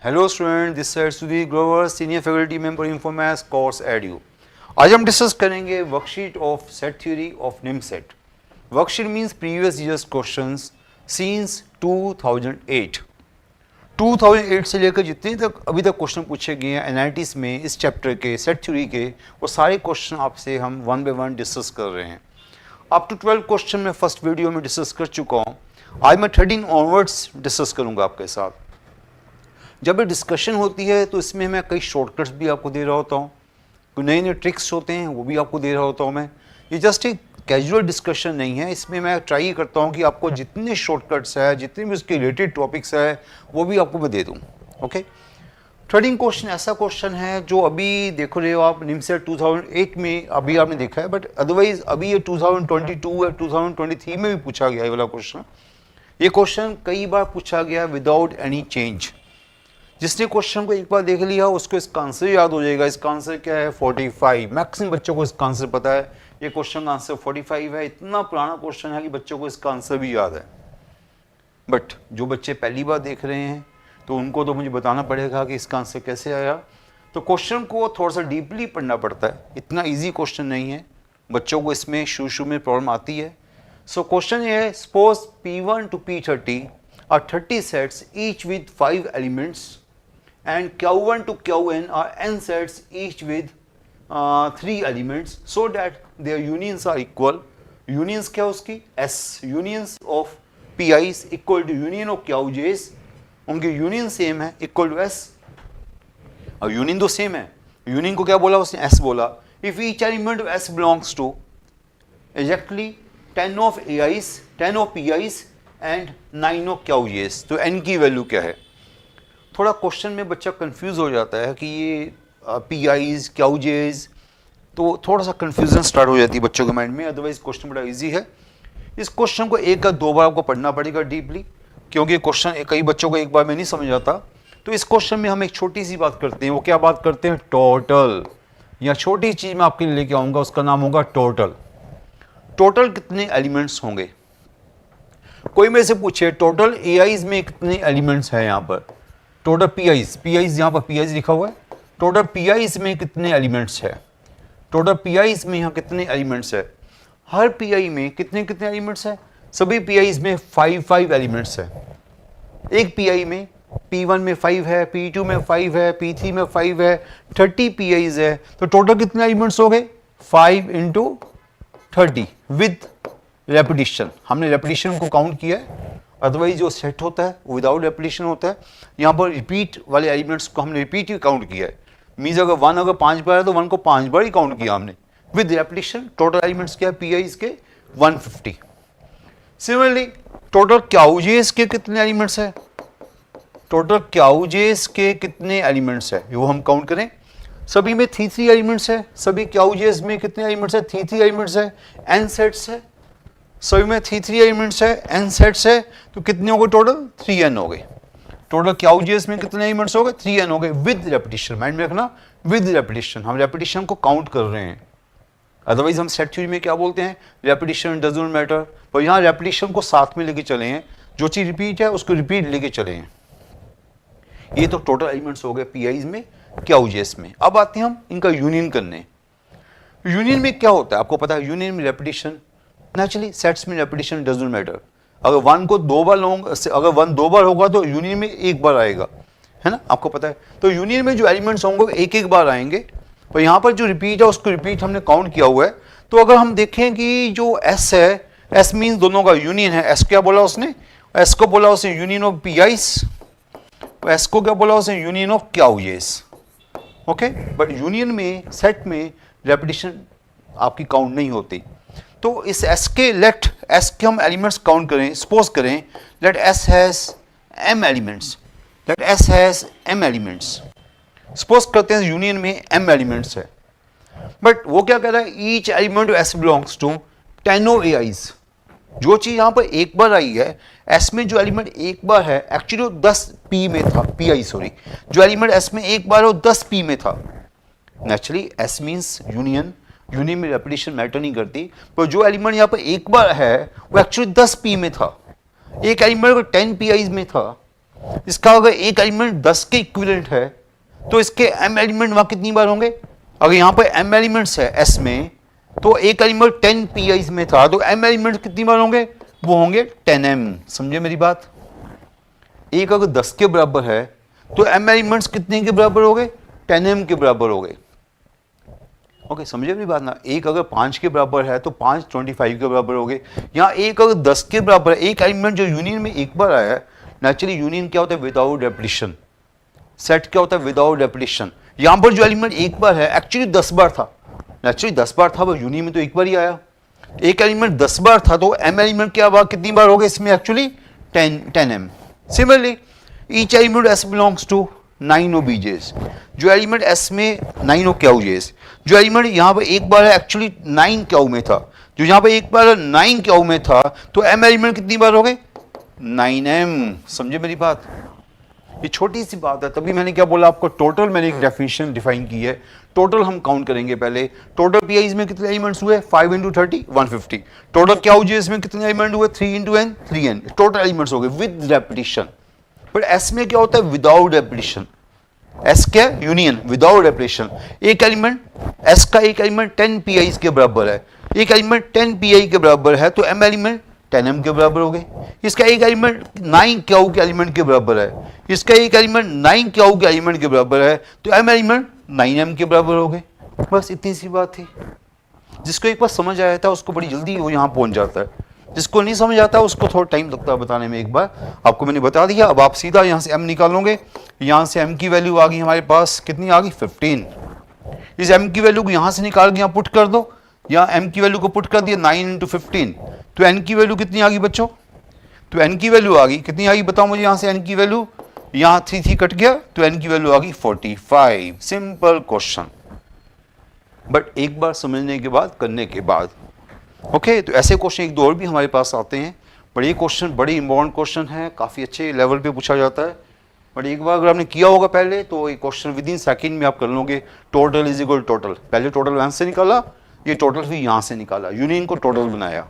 Hello students, this side Sudhir Grover, senior faculty member in Infomaths course edu. आज हम discuss करेंगे worksheet of set theory of निम set. Worksheet means previous years questions since 2008 से लेकर जितने तक अभी तक क्वेश्चन पूछे गए हैं एनआईटीज में इस चैप्टर के सेट थ्योरी के, वो सारे क्वेश्चन आपसे हम वन बाय वन डिस्कस कर रहे हैं। अप टू 12 क्वेश्चन मैं फर्स्ट वीडियो में डिस्कस कर चुका हूँ। आज मैं 13 ऑनवर्ड्स डिस्कस करूँगा आपके साथ। जब ये डिस्कशन होती है तो इसमें मैं कई शॉर्टकट्स भी आपको दे रहा होता हूँ, कोई नए नए ट्रिक्स होते हैं वो भी आपको दे रहा होता हूँ मैं। ये जस्ट एक कैजुअल डिस्कशन नहीं है, इसमें मैं ट्राई करता हूँ कि आपको जितने शॉर्टकट्स है, जितने भी उसके रिलेटेड टॉपिक्स है, वो भी आपको मैं दे दूँ। ओके, 13 क्वेश्चन ऐसा क्वेश्चन है जो अभी देखो रहे हो आप, निमसेट 2008 में अभी आपने देखा है, बट अदरवाइज अभी ये 2022 या 2023 में भी पूछा गया है वाला क्वेश्चन। ये क्वेश्चन कई बार पूछा गया विदाउट एनी चेंज। जिसने क्वेश्चन को एक बार देख लिया उसको इसका आंसर याद हो जाएगा। इसका आंसर क्या है? 45। मैक्सिमम बच्चों को इसका आंसर पता है। ये क्वेश्चन का आंसर 45 है। इतना पुराना क्वेश्चन है कि बच्चों को इसका आंसर भी याद है। बट जो बच्चे पहली बार देख रहे हैं तो उनको तो मुझे बताना पड़ेगा कि इसका आंसर कैसे आया। तो क्वेश्चन को थोड़ा सा डीपली पढ़ना पड़ता है, इतना ईजी क्वेश्चन नहीं है। बच्चों को इसमें शुरू में प्रॉब्लम आती है। सो क्वेश्चन ये है, suppose P1 to P30 are 30 sets each with 5 elements and Q1 to Qn are n sets each with 3 elements so that their unions are equal. Unions क्या उसकी? S. Unions of Pi's equal to union of Qj's. उनकी union same है, equal to S। अब union तो same है, union को क्या बोला उसने? S बोला। If each element of S belongs to exactly 10 of Ai's, 10 of Pi's and 9 of Qj's, तो n की वैल्यू क्या है? थोड़ा क्वेश्चन में बच्चा कंफ्यूज हो जाता है कि ये Pi's, Qj's, तो थोड़ा सा कंफ्यूजन स्टार्ट हो जाती है बच्चों के माइंड में। अदरवाइज क्वेश्चन बड़ा इजी है। इस क्वेश्चन को एक या दो बार आपको पढ़ना पड़ेगा डीपली, क्योंकि क्वेश्चन कई बच्चों को एक बार में नहीं समझ आता। तो इस क्वेश्चन में हम एक छोटी सी बात करते हैं। वो क्या बात करते हैं? टोटल। या छोटी चीज मैं आपके लिए लेके आऊंगा, उसका नाम होगा टोटल। टोटल कितने एलिमेंट्स होंगे? कोई मेरे से पूछे टोटल एआईज में कितने एलिमेंट्स हैं? यहाँ पर टोटल पीआईज यहाँ पर पीआईज लिखा हुआ है। टोटल पीआईज में कितने एलिमेंट्स है? टोटल पीआईज में यहाँ कितने एलिमेंट्स है? हर पीआई में कितने कितने एलिमेंट्स है? सभी पीआईज में 5 एलिमेंट्स है। एक पीआई में P1 में 5 है, P2 में 5 है, P3 में 5 है, 30 पीआईज है। तो टोटल कितने एलिमेंट्स हो गए? 5 × 30 विद रेपिटेशन। हमने रेपिटेशन को काउंट किया है, अदरवाइज जो सेट होता है वो विदाउट रेपिटेशन होता है। यहाँ पर रिपीट वाले एलिमेंट्स को हमने रिपीट ही काउंट किया है। मीन्स अगर 1 अगर 5 बार है तो 1 को 5 बार ही काउंट किया हमने विद रेपिटेशन। टोटल एलिमेंट्स क्या है पीआईज के? 150। सिमिलरली टोटल क्यूजेस के कितने एलिमेंट्स है? टोटल क्यूजेस के कितने एलिमेंट्स है वो हम काउंट करें। सभी में 3 एलिमेंट्स है। सभी क्यूजेस में कितने एलिमेंट्स है? 3 एलिमेंट्स है। n सेट्स है, सभी में 3 एलिमेंट्स है, n सेट्स है। तो कितने हो गए टोटल? 3n हो गए। टोटल क्यूजेस में कितने एलिमेंट्स हो गए? 3n हो गए विद रेपिटेशन। माइंड में रखना, विद रेपिटेशन। हम रेपिटेशन को काउंट कर रहे हैं। अदरवाइज हम सेट थ्योरी में क्या बोलते हैं? Repetition doesn't matter. पर यहाँ रेपिटेशन को साथ में लेके चले हैं। जो चीज रिपीट है उसको रिपीट लेके चले हैं। ये तो टोटल एलिमेंट्स हो गए पीआईज में, क्यूजेस में। अब आते हैं हम इनका यूनियन करने। यूनियन में क्या होता है आपको पता है? यूनियन में रेपिटेशन, नेचुरली सेट्स में रेपिटेशन डजंट मैटर। अगर 1 को 2 बार लूंगा, अगर 1 2 बार होगा तो यूनियन में 1 बार आएगा, है ना? आपको पता है। तो यूनियन में जो एलिमेंट्स होंगे एक एक बार आएंगे। पर यहाँ पर जो रिपीट है उसको रिपीट हमने काउंट किया हुआ है। तो अगर हम देखें कि जो एस है, एस मीन्स दोनों का यूनियन है। एस क्या बोला उसने? एस को बोला उसने यूनियन ऑफ पीआईस, एस को क्या बोला उसने? यूनियन ऑफ क्यूजेस। ओके, बट यूनियन में सेट में रेपिटेशन आपकी काउंट नहीं होती। तो इस एस के लेट एस के हम एलिमेंट्स काउंट करें। सपोज करें let S has m elements, let S has m elements. Suppose करते हैं यूनियन में m एलिमेंट्स है, बट वो क्या कह रहा है? Each element of s belongs to 10 of Ai's। जो चीज यहां पर एक बार आई है, S में जो एलिमेंट एक बार है, एक्चुअली वो 10 P में था, PI सॉरी। जो एलिमेंट S में एक बार है वो 10 P में था। Naturally S means union, union में रेपिटेशन मैटर नहीं करती। पर जो एलिमेंट यहाँ पर एक बार है वो एक्चुअली 10 P में था। एक एलिमेंट 10 PI's में था, इसका अगर एक एलिमेंट 10 के इक्विवेलेंट है तो इसके m एलिमेंट वहां कितनी बार होंगे? अगर यहां पर m एलिमेंट्स है S में, तो एक एलिमेंट 10 pi में था, तो m एलिमेंट कितनी बार होंगे? वो होंगे 10m। समझे मेरी बात? एक अगर 10 के बराबर है तो m एलिमेंट्स कितने के बराबर हो गए? 10m के बराबर हो गए। ओके, समझे मेरी बात ना? एक अगर 5 के बराबर है तो 5 25 के बराबर हो गए। यहाँ एक अगर 10 के बराबर है, एक एलिमेंट जो यूनियन में एक बार आया है, नेचुरली यूनियन क्या होता है? Without repetition. सेट क्या होता है? Without repetition. यहाँ पर जो एलिमेंट एक बार है एक्चुअली 10 बार था, नेचुरली 10 बार था, वो यूनियन में तो एक बार ही आया। एक एलिमेंट 10 बार था तो m एलिमेंट क्या बार कितनी बार हो गए इसमें? Actually 10m। Similarly each element S belongs to 9 OBJs। जो एलिमेंट S में 9 QJs, जो एलिमेंट यहाँ पर एक बार है एक्चुअली 9 Q में था, जो यहाँ पर एक बार 9 Q में था, तो m एलिमेंट कितनी बार हो गए? 9m। समझे मेरी बात? ये छोटी सी बात है, तभी मैंने क्या बोला आपको, टोटल मैंने एक डेफिनेशन डिफाइन की है। टोटल हम काउंट करेंगे पहले। टोटल PIs में कितने एलिमेंट्स हुए? 5 × 30 150। टोटल QJs में कितने एलिमेंट हुए? 3 × n 3n। टोटल एलिमेंट्स हो गए विद रेपिटेशन। पर S में क्या होता है? Without repetition. S क्या? Union without repetition. एक एलिमेंट S का एक एलिमेंट 10 PIs के बराबर है, एक एलिमेंट 10 PI के बराबर है, तो m एलिमेंट 10m के बराबर हो गए। इसका एक एलिमेंट 9 Q के एलिमेंट के बराबर है, इसका एक एलिमेंट 9 Q के एलिमेंट के बराबर है, तो m एलिमेंट 9m के बराबर हो गए। बस इतनी सी बात थी। जिसको एक बार समझ आया था उसको बड़ी जल्दी वो यहाँ पहुंच जाता है, जिसको नहीं समझ आता उसको थोड़ा टाइम लगता है बताने में। एक बार आपको मैंने बता दिया, अब आप सीधा यहाँ से m निकालोगे। यहाँ से m की वैल्यू आ गई हमारे पास, कितनी आ गई? 15। इस m की वैल्यू को यहाँ से निकाल के यहाँ पुट कर दो। यहाँ m की वैल्यू को पुट कर दिया 9 × 15, तो n की वैल्यू कितनी आ गई बच्चों? तो n की वैल्यू आ गई कितनी आ गई बताओ मुझे? यहाँ से n की वैल्यू, यहाँ 3 कट गया तो n की वैल्यू आ गई 45। सिंपल क्वेश्चन, बट एक बार समझने के बाद, करने के बाद। ओके, तो ऐसे क्वेश्चन एक दो और भी हमारे पास आते हैं, बट ये क्वेश्चन बड़े इंपॉर्टेंट क्वेश्चन है, काफ़ी अच्छे लेवल पे पूछा जाता है। बट एक बार अगर आपने किया होगा पहले तो ये क्वेश्चन विद इन सेकेंड में आप कर लोगे। टोटल इज इक्वल टोटल, पहले टोटल यहाँ से निकाला, ये टोटल फिर यहाँ से निकाला, यूनियन को टोटल बनाया।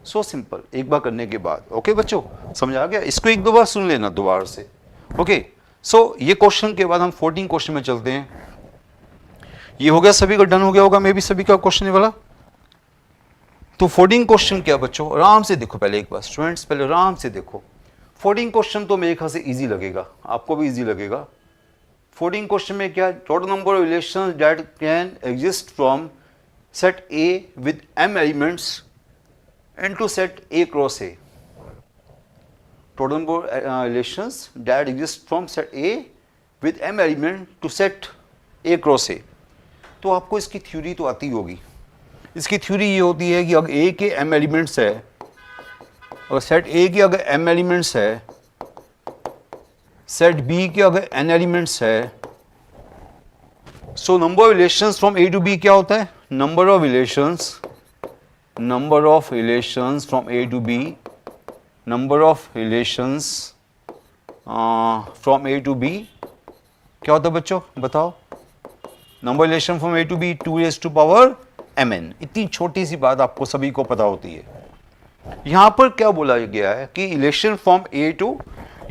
सो सिंपल, एक बार करने के बाद। ओके बच्चों, समझ आ गया? इसको एक दो बार सुन लेना दोबारा से। ओके, सो ये क्वेश्चन के बाद हम 14 क्वेश्चन में चलते हैं। ये हो गया, सभी का डन हो गया होगा मे भी सभी का क्वेश्चन वाला। तो 14 क्वेश्चन क्या बच्चों? आराम से देखो पहले एक बार स्टूडेंट्स, पहले आराम से देखो। 14 क्वेश्चन तो मेरे ख्याल से इजी लगेगा, आपको भी इजी लगेगा। 14 क्वेश्चन में क्या? Total number of relations that can exist from set A with m elements into set A cross A. Total number relations that exist from set A with m element to set A cross A. तो आपको इसकी theory तो आती होगी। इसकी theory ये होती है कि अगर A के m एलिमेंट्स है और सेट A के अगर m एलिमेंट्स है, सेट B के अगर n एलिमेंट्स है, so number of relations from A to B क्या होता है? Number of relations from A to B, number of relations from A to B क्या होता है बच्चों? बताओ। Number relation from A to B 2⁻mn। इतनी छोटी सी बात आपको सभी को पता होती है। यहां पर क्या बोला गया है कि रिलेशन फ्रॉम A to,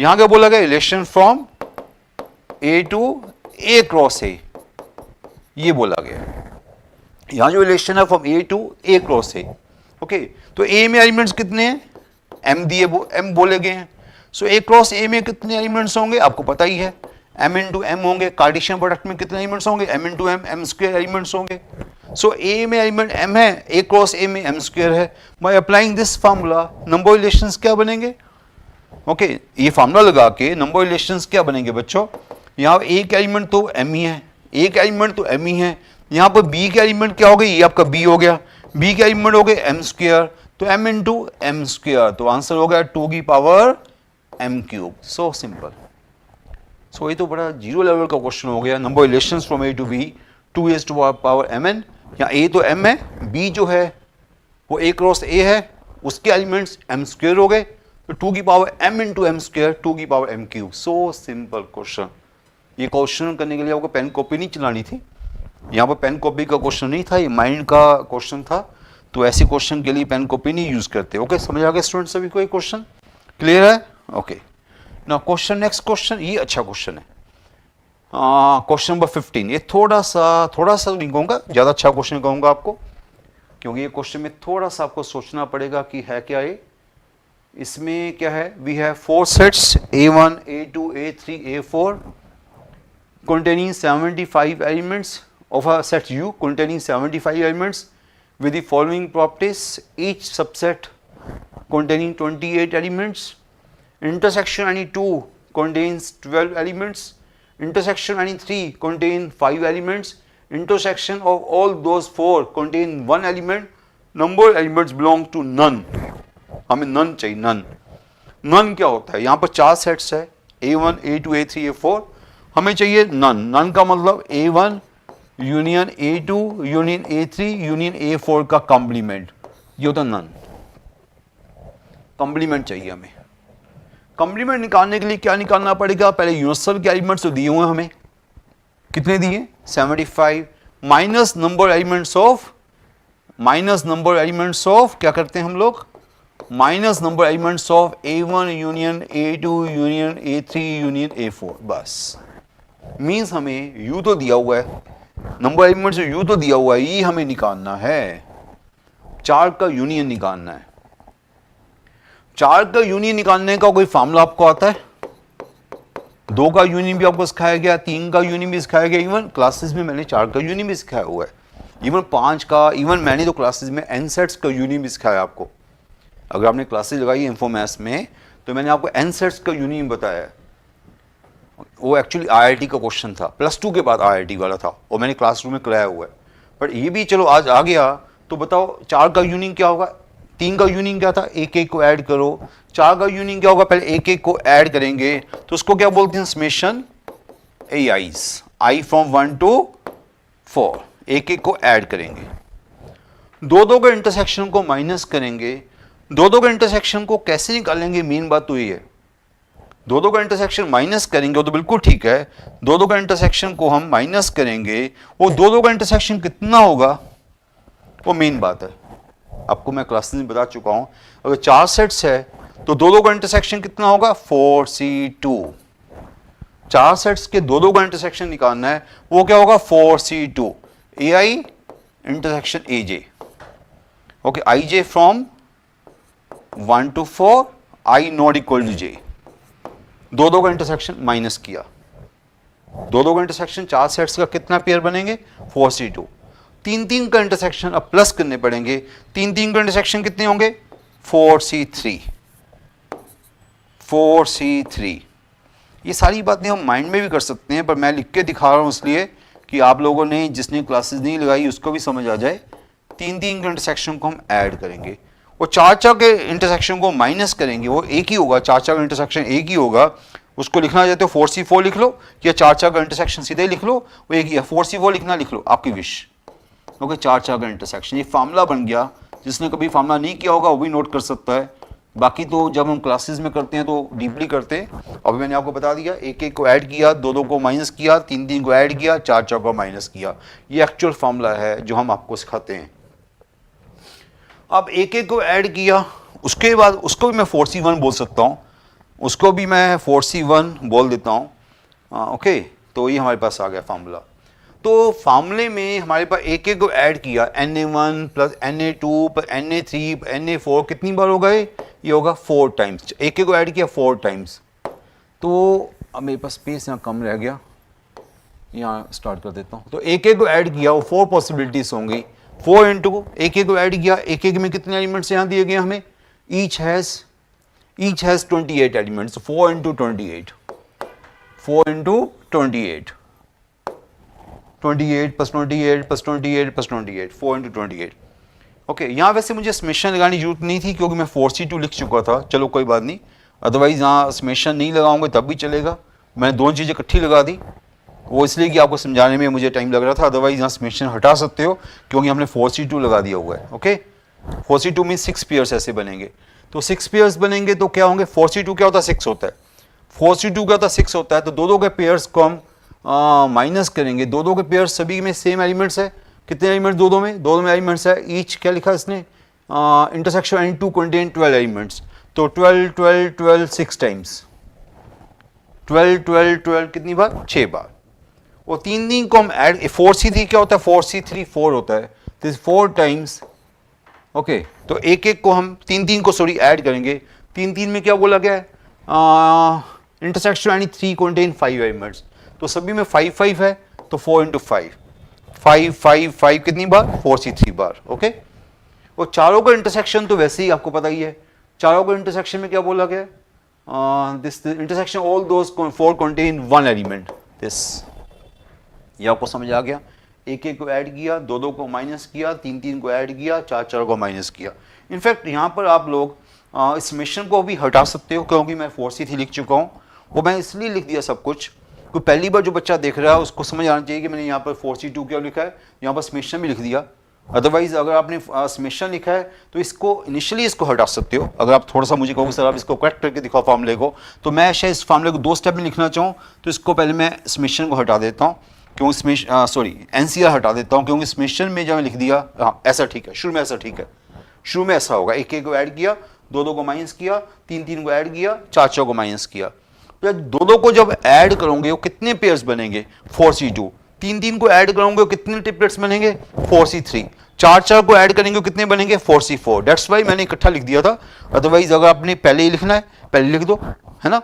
यहां क्या बोला गया? Relation from A to A cross A, ये बोला गया है। यहाँ जो रिलेशन है from A to A cross A। Okay, तो A में एलिमेंट्स कितने हैं? M दिए, M बोले गए हैं। सो A क्रॉस A में कितने एलिमेंट्स होंगे आपको पता ही है, m × m होंगे। कार्टेशियन प्रोडक्ट में कितने एलिमेंट्स होंगे? m × m, m² एलिमेंट्स होंगे। सो A में एलिमेंट m है, A क्रॉस A में m² है। By applying this formula number relations क्या बनेंगे? ओके, ये फार्मूला लगा के नंबर रिलेशंस क्या बनेंगे बच्चों? यहाँ एक एलिमेंट तो m ही है, एक एलिमेंट तो m ही है। यहाँ पर B के एलिमेंट क्या हो गए? ये आपका B हो गया। B के एलिमेंट हो गए m², तो m × m², तो आंसर हो गया 2⁻m³। So simple. सो ये तो बड़ा जीरो लेवल का क्वेश्चन हो गया। Number relations from A to B 2⁻mn। यहाँ A तो m है, B जो है वो A क्रॉस A है, उसके एलिमेंट्स m² हो गए, तो 2⁻m × m², 2⁻m³। So simple question. ये क्वेश्चन करने के लिए आपको पेन कॉपी नहीं चलानी थी, यहाँ पर पेन कॉपी का क्वेश्चन नहीं था, ये माइंड का क्वेश्चन था। तो ऐसे क्वेश्चन के लिए पेन कॉपी नहीं यूज करते। ओके, समझ आ गया स्टूडेंट सभी को? ये क्वेश्चन क्लियर है? ओके, ना क्वेश्चन, नेक्स्ट क्वेश्चन, ये अच्छा क्वेश्चन है, क्वेश्चन नंबर 15। ये थोड़ा सा नहीं कहूँगा, ज़्यादा अच्छा क्वेश्चन कहूँगा आपको, क्योंकि ये क्वेश्चन में थोड़ा सा आपको सोचना पड़ेगा कि है क्या ये। इसमें क्या है, we have 4 sets A1, A2, A3, A4 containing 75 elements of a set U containing 75 elements with the following properties: each subset containing 28 elements, intersection any 2 contains 12 elements, intersection any 3 contain 5 elements, intersection of all those 4 contain 1 element, number elements belong to none। हमें none चाहिए, none क्या होता है, यहाँ पर 4 sets है A1, A2, A3, A4, हमें चाहिए नन का मतलब A1 union A2 union A3 union A4 का कॉम्प्लीमेंट, ये होता नन। कॉम्प्लीमेंट चाहिए हमें। कॉम्प्लीमेंट निकालने के लिए क्या निकालना पड़ेगा, पहले यूनिवर्सल के एलिमेंट्स तो दिए हुए हैं हमें, कितने दिए 75, माइनस नंबर एलिमेंट्स ऑफ क्या करते हैं हम लोग, minus number elements of A1 union A2 union A3 union A4, बस। मीन्स हमें U तो दिया हुआ है, नंबर एलिमेंट्स U तो दिया हुआ है, ये हमें निकालना है, 4 का यूनियन निकालना है। 4 का यूनियन निकालने का कोई फार्मूला आपको आता है, 2 का यूनियन भी आपको सिखाया गया, 3 का यूनियन भी सिखाया गया, इवन क्लासेस में मैंने 4 का यूनियन भी सिखाया हुआ है, इवन 5 का, इवन मैंने तो क्लासेस में n सेट्स का यूनियन भी सिखाया आपको। अगर आपने क्लासेस लगाई इन्फोमैथ्स में तो मैंने आपको n सेट्स का यूनियन बताया है, वो एक्चुअली IIT का क्वेश्चन था, +2 के बाद IIT वाला था, और मैंने क्लासरूम में कराया हुआ है। पर ये भी चलो आज आ गया, तो बताओ 4 का यूनियन क्या होगा, 3 का यूनियन क्या था, एक को ऐड करो, 4 का यूनियन क्या होगा, पहले एक को ऐड करेंगे तो उसको क्या बोलते हैं, summation AIs, I from 1 to 4, एक को ऐड करेंगे, 2 का इंटरसेक्शन को माइनस करेंगे। 2 का इंटरसेक्शन को कैसे निकालेंगे, मेन बात तो ये है, 2 का इंटरसेक्शन माइनस करेंगे, वो तो बिल्कुल ठीक है, 2 का इंटरसेक्शन को हम माइनस करेंगे, वो 2 का इंटरसेक्शन कितना होगा, वो मेन बात है। आपको मैं क्लासेस में बता चुका हूं, अगर 4 सेट्स है तो 2 का इंटरसेक्शन कितना होगा, 4C2। 4 सेट्स के 2 का इंटरसेक्शन निकालना है, वो क्या होगा, 4C2 AI intersection AJ। Okay, IJ from 1 to 4, I not equal to J। 2 का इंटरसेक्शन माइनस किया, 2 का इंटरसेक्शन 4 सेट्स का कितना पेयर बनेंगे, 4C2। 3 का इंटरसेक्शन अब प्लस करने पड़ेंगे, 3 का इंटरसेक्शन कितने होंगे, 4C3। ये सारी बातें हम माइंड में भी कर सकते हैं, पर मैं लिख के दिखा रहा हूँ इसलिए कि आप लोगों ने, जिसने क्लासेस नहीं लगाई उसको भी समझ आ जाए। 3 के इंटरसेक्शन को हम ऐड करेंगे, वो 4 के इंटरसेक्शन को माइनस करेंगे, वो एक ही होगा, 4 का इंटरसेक्शन एक ही होगा, उसको लिखना चाहते हो 4C4 लिख लो, या 4 का इंटरसेक्शन सीधे लिख लो, वो एक ही है, 4C4 लिखना लिख लो, आपकी विश। ओके, 4 का इंटरसेक्शन, ये फार्मूला बन गया, जिसने कभी फार्मूला नहीं किया होगा वो भी नोट कर सकता है, बाकी तो जब हम क्लासेस में करते हैं तो डीपली करते हैं। अभी मैंने आपको बता दिया, एक को ऐड किया, 2 को माइनस किया, 3 को ऐड किया, 4 को माइनस किया, ये एक्चुअल फार्मूला है जो हम आपको सिखाते हैं। अब एक को ऐड किया, उसके बाद उसको भी मैं 4C1 बोल सकता हूँ, उसको भी मैं 4C1 बोल देता हूँ। ओके, तो ये हमारे पास आ गया फार्मूला। तो फार्मूले में हमारे पास एक को ऐड किया, Na1 plus Na2 plus Na3 Na4 कितनी बार होगा, ये होगा 4 टाइम्स। एक को ऐड किया 4 टाइम्स, तो अब मेरे पास स्पेस यहाँ कम रह गया, यहाँ स्टार्ट कर देता हूँ। तो एक को ऐड किया, वो 4 पॉसिबिलिटीज होंगी, 4 इंटू एक को ऐड किया, एक में कितने एलिमेंट्स यहाँ दिए गए हमें, each has 28 elements, 4 into 28, 4 into 28, 28 plus 28 plus 28 plus 28, 4 into 28। Okay, यहाँ वैसे मुझे समेशन लगाने की जरूरत नहीं थी क्योंकि मैं 4C2 लिख चुका था, चलो कोई बात नहीं, अदरवाइज यहाँ समेशन नहीं लगाऊंगे तब भी चलेगा। मैंने 2 चीज़ें इकट्ठी लगा दी, वो इसलिए कि आपको समझाने में मुझे टाइम लग रहा था, अदरवाइज यहाँ समेशन हटा सकते हो क्योंकि हमने 4C2 लगा दिया हुआ है। ओके, 4C2 मीन 6 पेयर्स ऐसे बनेंगे, तो 6 पेयर्स बनेंगे तो क्या होंगे, 4C2 क्या होता है, 6 होता है, 4C2 क्या होता है, 6 होता है, तो 2 के पेयर्स को हम माइनस करेंगे। 2 के पेयर्स सभी में सेम एलिमेंट्स है, कितने एलिमेंट्स, 2 में एलिमेंट्स है, ईच क्या लिखा इसने, इंटरसेक्शन N2 कंटेन 12 एलिमेंट्स, तो 12 12 12 6 टाइम्स, 12 12 12 कितनी बार? 6 बार। और 3 3 को हम ऐड, 4C3 क्या होता है? 4C3 4 होता है, तो 4 टाइम्स, ओके। तो एक एक को हम 3 3 को सॉरी ऐड करेंगे। 3 3 में क्या बोला गया है? इंटरसेक्शन यानी 3 कंटेन 5 एलिमेंट्स, तो सभी में 5 5 है, तो 4 इंटू 5 5 5 5 कितनी बार? 4C3 बार, ओके। और चारों का इंटरसेक्शन तो वैसे ही आपको पता ही है, चारों का इंटरसेक्शन में क्या बोला गया? This intersection all those 4 contain 1 element, this. ये आपको समझ आ गया? एक एक को ऐड किया, दो दो को माइनस किया, 3 3 को ऐड किया, 4 4 को माइनस किया। इनफैक्ट यहाँ पर आप लोग इस मिशन को भी हटा सकते हो, क्योंकि मैं 4C3 लिख चुका हूँ। वो मैं इसलिए लिख दिया सब कुछ, कोई पहली बार जो बच्चा देख रहा है उसको समझ आना चाहिए कि मैंने यहाँ पर 4C2 क्या लिखा है, यहाँ पर समेशन भी लिख दिया। अदरवाइज अगर आपने समेशन लिखा है तो इसको इनिशियली इसको हटा सकते हो। अगर आप थोड़ा सा मुझे कहोगे सर आप इसको करेक्ट करके दिखाओ फार्मूले को, तो मैं शायद इस फार्मूले को 2 स्टेप में लिखना चाहूँ, तो इसको पहले मैं समेशन को हटा देता हूँ, क्योंकि समेशन सॉरी NCR हटा देता हूँ, क्योंकि समेशन में जब मैं लिख दिया, हाँ ऐसा ठीक है, शुरू में ऐसा ठीक है, शुरू में ऐसा होगा, एक एक को ऐड किया, दो दो को माइनस किया, 3 3 को ऐड किया, 4 4 को माइनस किया। तो दो दो को जब ऐड करोगे वो कितने पेयर्स बनेंगे? 4C2। 3 3 को ऐड करोगे वो कितने ट्रिपलेट्स बनेंगे? 4C3। 4 4 को ऐड करेंगे कितने बनेंगे? 4C4। दैट्स वाई मैंने इकट्ठा लिख दिया था, अदरवाइज अगर आपने पहले ही लिखना है पहले लिख दो, है ना।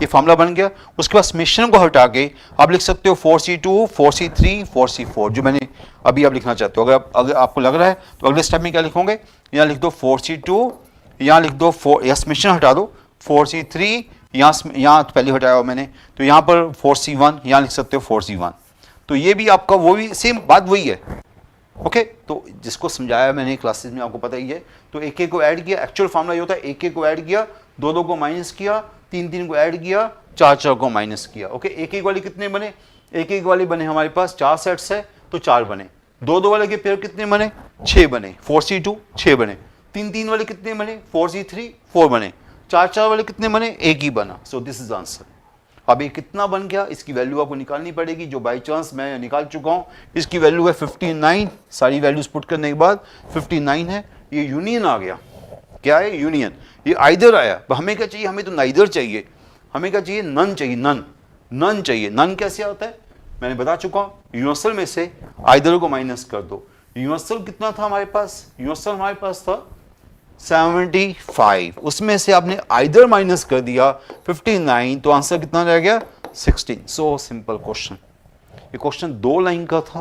ये फार्मूला बन गया। उसके बाद समेशन को हटा के आप लिख सकते हो 4C2 4C3 4C4, जो मैंने अभी आप लिखना चाहते हो। अगर आपको लग रहा है तो अगले स्टेप में क्या लिखोगे? यहाँ लिख दो 4C2, यहाँ लिख दो 4, या समेशन हटा दो 4C3, यहाँ पहले हटाया हो मैंने, तो यहाँ पर 4C1, यहाँ लिख सकते हो 4C1। तो ये भी आपका वो भी सेम बात वही है, ओके। तो जिसको समझाया मैंने क्लासेस में आपको पता ही है। तो एक एक को ऐड किया, एक्चुअल फार्मूला ये होता है, एक एक को ऐड किया, दो दो को माइनस किया, 3 3 को ऐड किया, 4 4 को माइनस किया, ओके। एक एक वाले कितने बने? एक एक वाले बने हमारे पास 4 सेट्स है तो 4 बने। दो दो वाले के पेयर कितने बने? 6 बने। 4C2 6 बने। 3 3 वाले कितने बने? 4C3 4 बने। 4 4 वाले कितने बने? एक ही बना। So this is answer. अब ये कितना बन गया इसकी वैल्यू आपको निकालनी पड़ेगी, जो बाई चांस मैं निकाल चुका हूँ। इसकी वैल्यू है 59, सारी वैल्यूज पुट करने के बाद 59 है। ये यूनियन आ गया। क्या है? यूनियन। ये आइदर आया, हमें क्या चाहिए? हमें तो नाइदर चाहिए, हमें क्या चाहिए? नन चाहिए, नन। नन चाहिए। नन कैसे आता है मैंने बता चुका हूँ, यूनिवर्सल में से आइदर को माइनस कर दो। यूनिवर्सल कितना था हमारे पास? यूनिवर्सल हमारे पास था 75, उसमें से आपने आइदर माइनस कर दिया 59, तो आंसर कितना रह गया? 16। So simple question. ये क्वेश्चन 2 लाइन का था,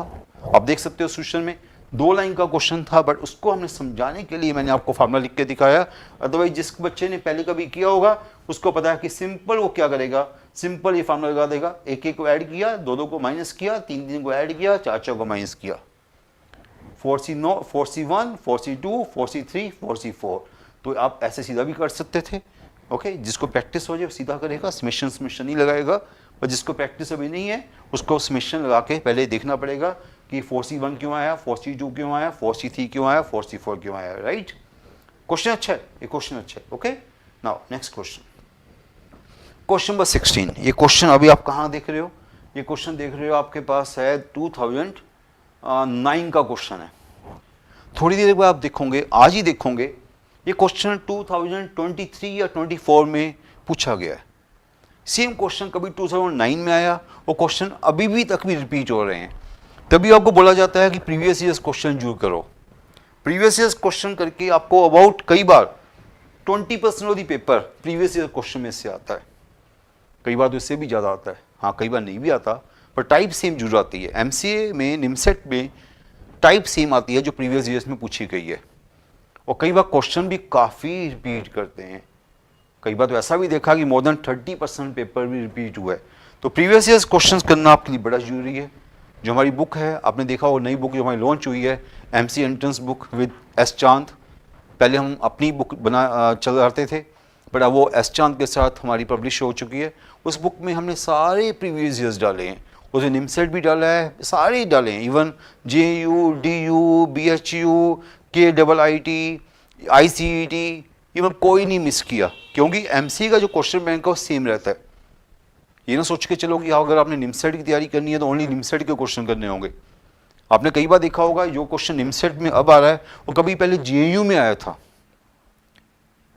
आप देख सकते हो सोल्यूशन में 2 लाइन का क्वेश्चन था, बट उसको हमने समझाने के लिए मैंने आपको फार्मूला लिख के दिखाया। अदरवाइज जिस बच्चे ने पहले कभी किया होगा उसको पता है कि सिंपल वो क्या करेगा, सिंपल ये फार्मूला लगा देगा। एक एक को ऐड किया, दो दो को माइनस किया, 3 3 को ऐड किया, 4 4 को माइनस किया। 4C1 4C2 4C3 4C4। तो आप ऐसे सीधा भी कर सकते थे, ओके। जिसको प्रैक्टिस हो जाए सीधा करेगा, समेशन नहीं लगाएगा। पर जिसको प्रैक्टिस अभी नहीं है उसको समेशन लगा के पहले देखना पड़ेगा कि 4C1 क्यों आया, 4C2 क्यों आया, 4C3 क्यों आया, 4C4 क्यों आया, राइट। क्वेश्चन अच्छा है, ये क्वेश्चन अच्छा है, okay. Now next question, question number 16। ये क्वेश्चन अभी आप कहाँ देख रहे हो? ये क्वेश्चन देख रहे हो आपके पास है 2009 का क्वेश्चन है। थोड़ी देर बाद आप देखोगे, आज ही देखोगे, ये क्वेश्चन 2023 या 24 में पूछा गया है। सेम क्वेश्चन कभी 2009 में आया, वो क्वेश्चन अभी भी तक भी रिपीट हो रहे हैं। तभी आपको बोला जाता है कि प्रीवियस ईयर्स क्वेश्चन जरूर करो। प्रीवियस ईयर्स क्वेश्चन करके आपको अबाउट कई बार 20% of the paper previous year question में से आता है। कई बार तो इससे भी ज़्यादा आता है, हाँ कई बार नहीं भी आता, पर टाइप सेम जरूर आती है। MCA में, निमसेट में टाइप सेम आती है जो प्रीवियस ईयर्स में पूछी गई है। और कई बार क्वेश्चन भी काफ़ी रिपीट करते हैं। कई बार तो ऐसा भी देखा कि मोर देन 30% पेपर भी रिपीट हुआ है। तो प्रीवियस ईयर्स क्वेश्चन करना आपके लिए बड़ा जरूरी है। जो हमारी बुक है, आपने देखा वो नई बुक जो हमारी लॉन्च हुई है, MC entrance book with S चांद। पहले हम अपनी बुक चलाते थे, बट अब वो S चांद के साथ हमारी पब्लिश हो चुकी है। उस बुक में हमने सारे प्रीवियस ईयर्स डाले हैं, उसमें निमसेट भी डाला है, सारे ही डाले हैं। Even JU, DU, BHU, KIIT, ICET, even कोई नहीं मिस किया, क्योंकि MC का जो क्वेश्चन बैंक है वो सेम रहता है। ये ना सोच के चलो कि अगर आपने निमसेट की तैयारी करनी है तो ओनली निमसेट के क्वेश्चन करने होंगे। आपने कई बार देखा होगा जो क्वेश्चन निमसेट में अब आ रहा है वो कभी पहले JU में आया था,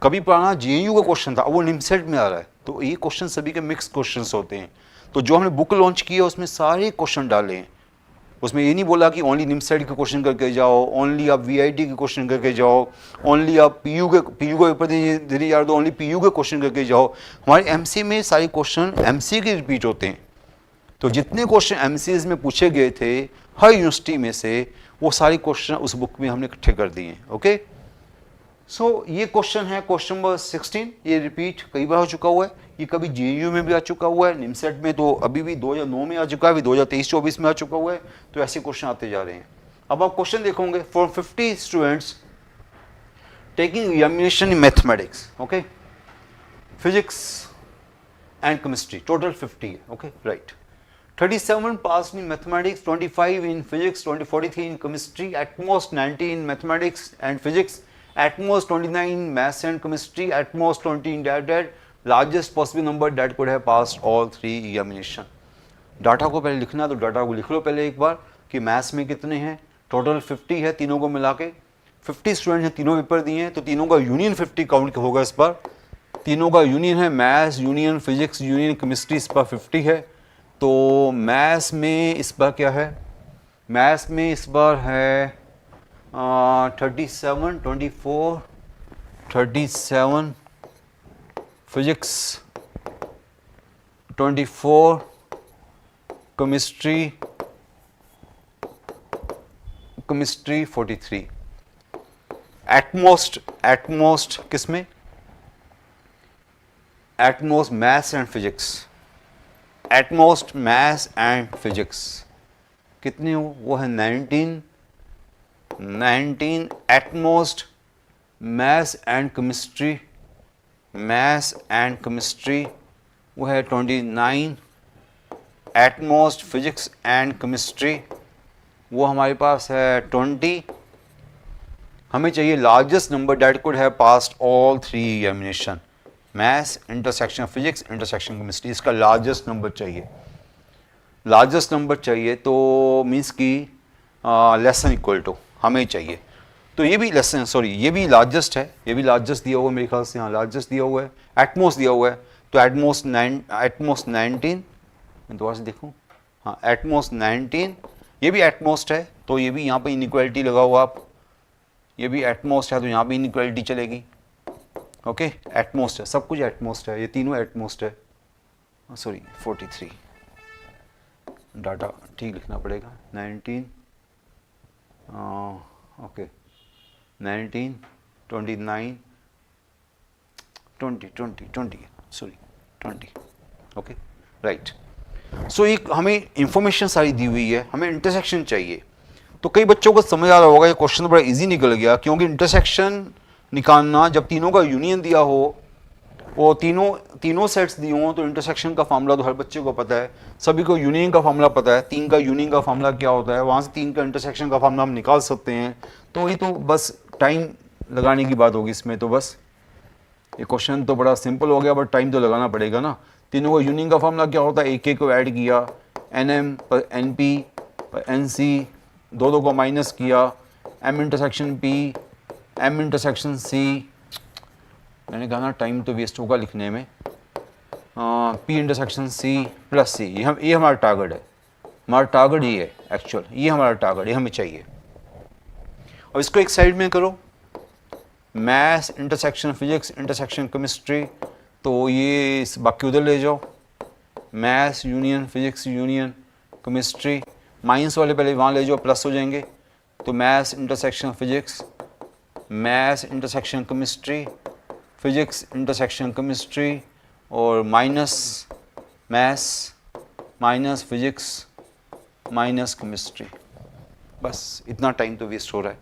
कभी पुराना JU का क्वेश्चन था, अब वो निमसेट में आ रहा है। तो ये क्वेश्चन सभी के मिक्स क्वेश्चंस होते हैं। तो जो हमने बुक लॉन्च की है उसमें सारे क्वेश्चन डाले हैं, उसमें ये नहीं बोला कि ओनली निमसेट के क्वेश्चन करके जाओ, ओनली आप वीआईटी के क्वेश्चन करके जाओ, ओनली आप पीयू का पेपर दीजिए यार तो ओनली पीयू के क्वेश्चन करके जाओ। हमारे एमसी में सारे क्वेश्चन एमसी के रिपीट होते हैं। तो जितने क्वेश्चन एमसीएस में पूछे गए थे हर यूनिवर्सिटी में से, वो सारे क्वेश्चन उस बुक में हमने इकट्ठे कर दिए हैं। ओके, सो ये क्वेश्चन है क्वेश्चन नंबर 16, ये रिपीट कई बार हो चुका हुआ है, ये कभी जेयू में भी आ चुका हुआ है, निमसेट में तो अभी भी 2009 में आ चुका है, अभी 2023-24 में आ चुका हुआ है। तो ऐसे क्वेश्चन आते जा रहे हैं। अब आप क्वेश्चन देखोगे, for 50 students taking examination in mathematics, okay, physics and chemistry, total 50 है। Okay, right. 37 passed in mathematics, 25 in physics, 43 in chemistry, at most 90 in mathematics and physics, at most 29 in maths and chemistry, at most 20 in that largest possible number that could have passed all three examination. Data को पहले लिखना, तो data को लिख लो पहले एक बार कि maths में कितने हैं, टोटल 50 है तीनों को मिला के, 50 स्टूडेंट हैं, तीनों पेपर दिए हैं, तो तीनों का यूनियन 50 काउंट होगा इस बार। तीनों का यूनियन है, maths union physics union chemistry, इस बार 50 है। तो मैथ्स में इस बार क्या है, मैथ्स में इस बार है 37, 24, 37, फिजिक्स 24, केमिस्ट्री 43। एटमोस्ट किसमें, at most maths and physics, at most maths and physics कितने हो, वो है 19 एटमोस्ट मैथ्स एंड केमिस्ट्री, वो है 29 एटमोस्ट फिजिक्स एंड केमिस्ट्री, वो हमारे पास है 20। हमें चाहिए largest number that could have passed all 3 examination, maths intersection physics intersection chemistry, इसका लार्जेस्ट नंबर चाहिए। लार्जेस्ट नंबर चाहिए तो मीन्स कि लेस देन इक्वल टू हमें चाहिए। तो ये भी लेसन, सॉरी ये भी लार्जेस्ट है, ये भी लार्जेस्ट दिया हुआ है मेरे ख्याल से, हाँ लार्जेस्ट दिया हुआ है, एटमोस्ट दिया हुआ है, तो एटमोस्ट 19, मैं दोबारा से देखूँ, हाँ एटमोस्ट 19, ये भी एटमोस्ट है, तो ये भी यहाँ पे इनइक्वालिटी लगा हुआ आप, ये भी एटमोस्ट है तो यहाँ पे इनइक्वालिटी चलेगी। ओके, एटमोस्ट है, सब कुछ एटमोस्ट है, ये तीनों एटमोस्ट है। सॉरी 43, डाटा ठीक लिखना पड़ेगा, 19 okay 19 29 20 sorry 20। Okay right. So एक हमें इंफॉर्मेशन सारी दी हुई है, हमें इंटरसेक्शन चाहिए। तो कई बच्चों को समझ आ रहा होगा ये क्वेश्चन बड़ा इजी निकल गया, क्योंकि इंटरसेक्शन निकालना जब तीनों का यूनियन दिया हो, वो तीनों सेट्स दिए हों, तो इंटरसेक्शन का फार्मूला तो हर बच्चे को पता है, सभी को यूनियन का फार्मूला पता है, 3 का यूनियन का फार्मूला क्या होता है, वहाँ से 3 का इंटरसेक्शन का फार्मूला हम निकाल सकते हैं। तो ये तो बस टाइम लगाने की बात होगी इसमें, तो बस ये क्वेश्चन तो बड़ा सिंपल हो गया, बट टाइम तो लगाना पड़ेगा ना। तीनों का यूनियन का फार्मूला क्या होता है, एक को ऐड किया, NM पर NP पर NC, दो को माइनस किया, M intersection P M intersection C, मैंने कहा ना टाइम तो वेस्ट होगा लिखने में, P intersection C plus C, ये हमारा टारगेट है, हमारा टारगेट ये है एक्चुअल, ये हमारा टारगेट, ये हमें चाहिए। और इसको एक साइड में करो, maths intersection physics intersection chemistry, तो ये इस बाकी उधर ले जाओ, maths union physics union chemistry, minus वाले पहले वहाँ ले जाओ, प्लस हो जाएंगे। तो maths intersection physics, maths intersection chemistry, physics intersection chemistry, और minus maths minus physics minus chemistry. बस इतना टाइम तो वेस्ट हो रहा है।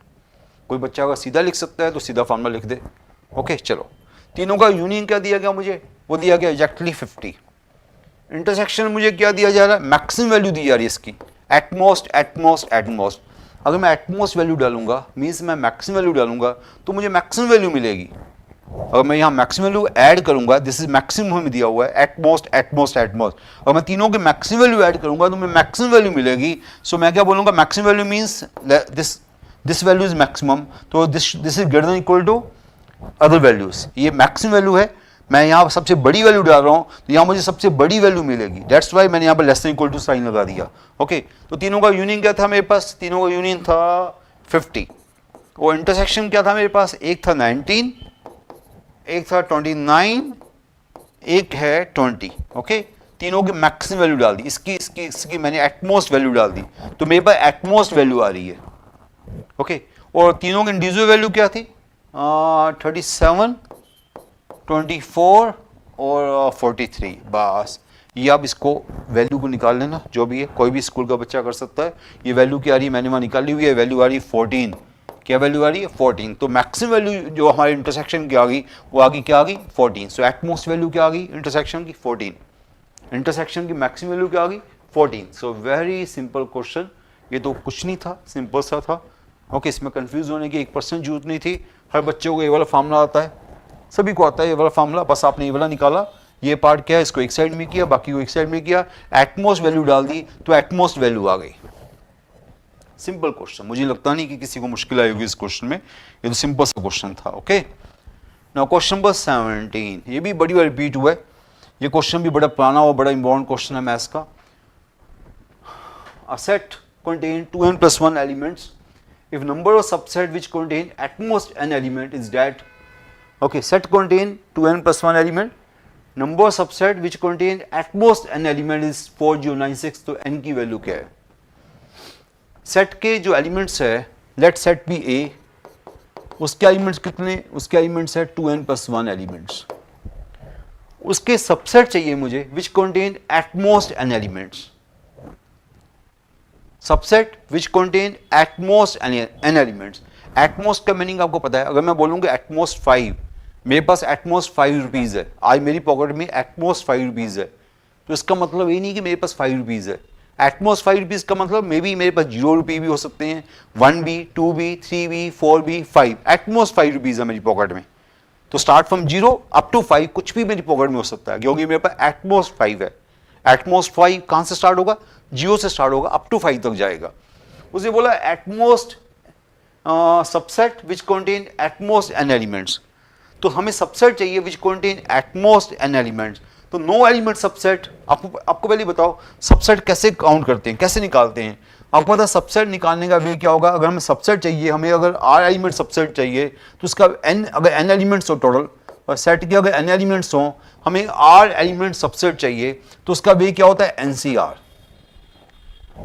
कोई बच्चा अगर सीधा लिख सकता है तो सीधा फार्मूला लिख दे। ओके चलो, तीनों का यूनियन क्या दिया गया मुझे, वो दिया गया एग्जैक्टली 50। इंटरसेक्शन मुझे क्या दिया जा रहा है, मैक्सिमम वैल्यू दी जा रही है इसकी, एटमोस्ट। अगर मैं एटमोस्ट वैल्यू डालूंगा मीन्स मैं मैक्सिमम वैल्यू डालूंगा तो मुझे मैक्सिमम वैल्यू मिलेगी। अगर मैं यहाँ मैक्सिमम वैल्यू ऐड करूंगा, दिस इज मैक्सिमम हमें दिया हुआ है, एटमोस्ट। और मैं तीनों के मैक्सिमम वैल्यू ऐड करूंगा तो मुझे मैक्सिमम वैल्यू मिलेगी। सो मैं क्या बोलूँगा, maximum value means this value is maximum, तो this is greater than equal to other values. ये मैक्सिमम वैल्यू है, मैं यहाँ सबसे बड़ी वैल्यू डाल रहा हूँ तो यहाँ मुझे सबसे बड़ी वैल्यू मिलेगी, दैट्स वाई मैंने यहाँ पर less than equal to sign लगा दिया। ओके, तो तीनों का यूनियन क्या था मेरे पास, तीनों का यूनियन था 50, और इंटरसेक्शन क्या था मेरे पास, एक था 19, एक था 29, एक है 20। ओके, तीनों की मैक्सिमम वैल्यू डाल दी, इसकी मैंने एटमोस्ट वैल्यू डाल दी, तो मेरे पास एटमोस्ट वैल्यू आ रही है। ओके, और तीनों की इंडिविजुअल वैल्यू क्या थी, 37, 24 और 43। बस ये आप इसको वैल्यू को निकाल लेना, जो भी है कोई भी स्कूल का बच्चा कर सकता है। ये वैल्यू क्या आ रही है, मैंने वहाँ निकाली हुई है, वैल्यू आ रही है 14। क्या वैल्यू आ रही है, 14। तो मैक्सिमम वैल्यू जो हमारे इंटरसेक्शन की आ गई वो आ गई, क्या आ गई, 14। सो एटमोस्ट वैल्यू क्या आ गई इंटरसेक्शन की, 14। इंटरसेक्शन की मैक्सिमम वैल्यू क्या आ गई, 14। सो वेरी सिंपल क्वेश्चन, ये तो कुछ नहीं था, सिंपल सा था। ओके, इसमें कंफ्यूज होने की 1% जरूरत नहीं थी। हर बच्चे को ये वाला फार्मूला आता है, सभी को आता है ये वाला फार्मूला, बस आपने ये वाला निकाला, ये पार्ट क्या है, इसको एक साइड में किया, बाकी को एक साइड में किया, एटमोस्ट वैल्यू डाल दी तो एटमोस्ट वैल्यू आ गई। सिंपल क्वेश्चन, मुझे लगता नहीं कि किसी को मुश्किल आई होगी इस क्वेश्चन में, ये तो सिंपल सा क्वेश्चन था। ओके, नाउ क्वेश्चन नंबर 17, ये भी बड़ी बार रिपीट हुआ है, ये क्वेश्चन भी बड़ा पुराना और बड़ा इंपॉर्टेंट क्वेश्चन है मैथ्स का। A set contain 2n plus 1 elements if number of subset which contain at most n element is that, okay, set contain 2n plus 1 element, number of subset which contain at most n element is 4096, तो n की value क्या है। Set के जो elements है, late set B ए, उसके elements कितने, उसके एलिमेंट्स है 2n plus 1 एलिमेंट्स, उसके सबसेट चाहिए मुझे which contain at most n elements, subset which contain at most n elements. At most का मीनिंग आपको पता है, अगर मैं बोलूँगा एटमोस्ट 5, मेरे पास एटमोस्ट 5 रुपीज़ है, आज मेरी पॉकेट में एटमोस्ट 5 रुपीज़ है, तो इसका मतलब ये नहीं कि मेरे पास 5 रुपीज़ है। एटमोस्ट 5 रुपीज़ का मतलब मे बी मेरे पास 0 रुपये भी हो सकते हैं, 1 भी, 2 भी, 3 भी, 4 भी, 5, एटमोस्ट 5 रुपीज़ है मेरी पॉकेट में। तो स्टार्ट फ्रॉम 0 अप टू 5 कुछ भी मेरी पॉकेट में हो सकता है, क्योंकि मेरे पास एटमोस्ट 5 है। एटमोस्ट 5 कहाँ से स्टार्ट होगा, 0 से स्टार्ट होगा, अप टू 5 तक जाएगा। उसे बोला at most subset which contain at most n elements, तो हमें सबसेट चाहिए which contain at most n elements. तो नो एलिमेंट सबसेट, आपको पहले बताओ सबसेट कैसे काउंट करते हैं, कैसे निकालते हैं। आपको पता है सबसेट निकालने का वे क्या होगा, अगर हमें सबसेट चाहिए, हमें अगर r एलिमेंट सबसेट चाहिए तो उसका n, अगर n एलिमेंट्स हो टोटल, और सेट के अगर n एलिमेंट्स हों, हमें r एलिमेंट सबसेट चाहिए तो उसका वे क्या होता है, NCR।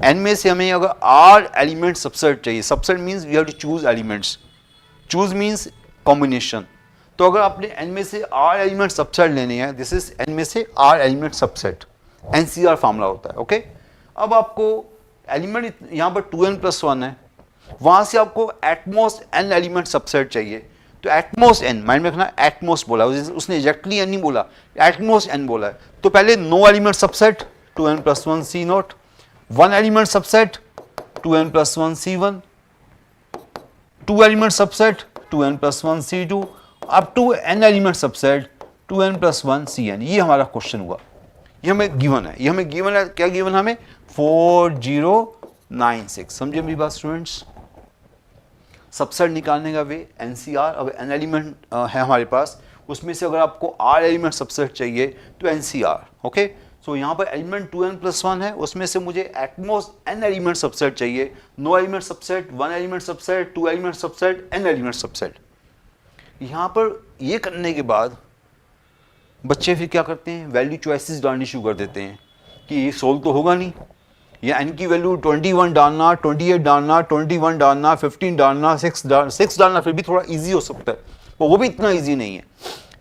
n में से हमें अगर r एलिमेंट सबसेट चाहिए, subset means we have to choose elements, choose means combination. तो अगर आपने n में से r एलिमेंट सबसेट लेने हैं, दिस इज n में से r element subset, NCR formula होता है। ओके, अब आपको एलिमेंट यहाँ पर 2n plus 1 है, वहाँ से आपको एटमोस्ट n एलिमेंट सबसेट चाहिए, तो एटमोस्ट n, माइंड में रखना एटमोस्ट बोला, उसने एग्जैक्टली n नहीं बोला, एटमोस्ट n बोला है। तो पहले no element subset 2n plus 1 C not, 1 element subset 2n plus 1 C1, 2 element subset 2n plus 1 C2, up to n element subset 2n plus 1 Cn। ये हमारा क्वेश्चन हुआ, ये हमें गिवन है, ये हमें गिवन है, क्या गिवन है हमें, 4096। समझे मेरी बात स्टूडेंट्स। सबसेट निकालने का वे NCR, अगर n एलिमेंट है हमारे पास, उसमें से अगर आपको r एलिमेंट सबसेट चाहिए तो NCR। ओके, सो यहाँ पर एलिमेंट 2n plus 1 है, उसमें से मुझे एटमोस्ट n एलिमेंट सबसेट चाहिए, no element subset, 1 element subset, 2 element subset, n element subset. यहाँ पर ये करने के बाद बच्चे फिर क्या करते हैं, वैल्यू चॉइसेस डालनी शुरू कर देते हैं कि ये सोल्व तो होगा नहीं, या n की वैल्यू 21 डालना, 28 डालना, 21 डालना, 15 डालना, 6 डालना फिर भी थोड़ा इजी हो सकता है, पर वो भी इतना इजी नहीं है।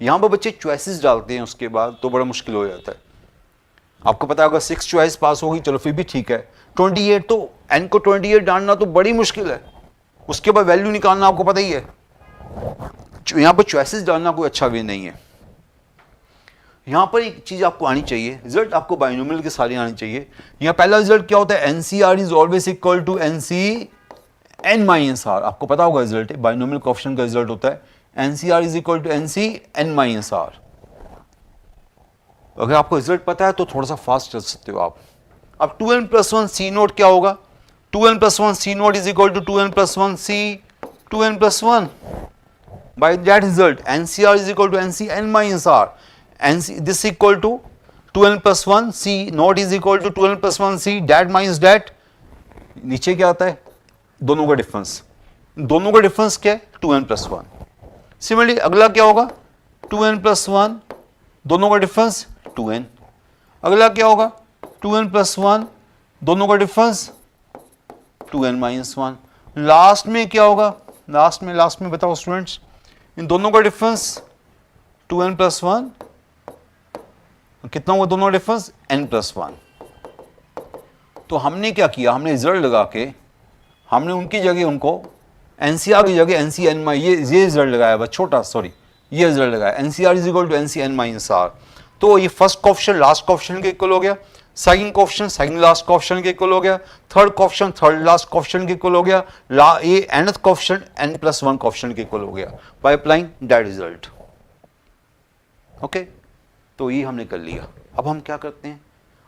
यहाँ पर बच्चे चॉइसेस डालते हैं, उसके बाद तो बड़ा मुश्किल हो जाता है। आपको पता है अगर 6 चॉइस पास होगी चलो फिर भी ठीक है, 28 तो n को 28 डालना तो बड़ी मुश्किल है, उसके बाद वैल्यू निकालना आपको पता ही है। यहाँ पर चॉइसेस डालना कोई अच्छा वे नहीं है। यहाँ पर एक चीज आपको आनी चाहिए, रिजल्ट आपको बाइनोमियल के सारे आनी चाहिए। यहाँ पहला रिजल्ट क्या होता है, NCR is always equal to NC n minus R। आपको पता होगा रिजल्ट है, बाइनोमियल कोएफिशिएंट का रिजल्ट होता है NCR is equal to NC n minus R। अगर आपको रिजल्ट पता है तो थोड़ा सा फास्ट चल सकते हो आप। अब 2n plus 1 C नोट क्या होगा, 2n plus 1 C not is equal to 2n plus 1 C 2n plus 1। By that result NCR is equal to NC n minus R। N C this equal to 2n plus 1 C not is equal to 2n plus 1 C that minus that, नीचे क्या आता है दोनों का difference, दोनों का difference क्या है 2n प्लस 1। सिमिलरली अगला क्या होगा 2n प्लस 1 दोनों का डिफरेंस 2n, अगला क्या होगा 2n प्लस 1 दोनों का डिफरेंस 2n माइनस 1, लास्ट में क्या होगा लास्ट में बताओ स्टूडेंट्स, इन दोनों का डिफरेंस 2n प्लस 1 कितना हुआ दोनों का डिफरेंस n प्लस 1। तो हमने क्या किया, हमने रिजल्ट लगा के हमने उनकी जगह उनको एनसीआर की जगह एनसीएन माइ ये रिजल्ट लगाया बस छोटा, सॉरी ये रिजल्ट लगाया NCR is equal to NCN minus R. तो ये फर्स्ट कोएफिशिएंट लास्ट कोएफिशिएंट के इक्वल हो गया, second coefficient second last coefficient के इक्वल हो गया, third coefficient third last coefficient के इक्वल हो गया, ये nth coefficient n plus 1 coefficient के इक्वल हो गया by applying that result. Okay, तो ये हमने कर लिया। अब हम क्या करते हैं,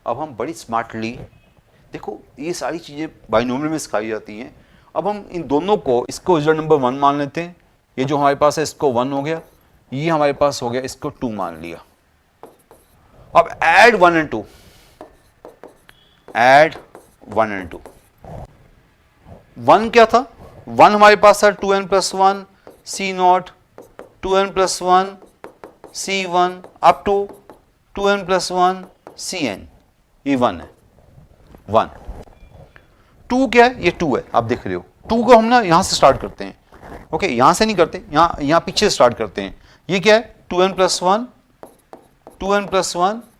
अब हम बड़ी स्मार्टली देखो ये सारी चीज़ें बाइनोमियल में सिखाई जाती हैं। अब हम इन दोनों को इसको रिजल्ट नंबर 1 मान लेते हैं, ये जो हमारे पास है इसको 1 हो गया, ये हमारे पास हो गया इसको 2 मान लिया। अब ऐड 1 एंड 2, ऐड 1 एंड 2, 1 क्या था 1 हमारे पास था 2n plus 1 C not 2n plus 1 C1 up to 2n plus 1 Cn, ये 1 है 1। 2 क्या है, ये 2 है, आप देख रहे हो 2 को हम ना यहां से स्टार्ट करते हैं। ओके, यहां से नहीं करते, यहां पीछे से स्टार्ट करते हैं। ये क्या है 2n प्लस 1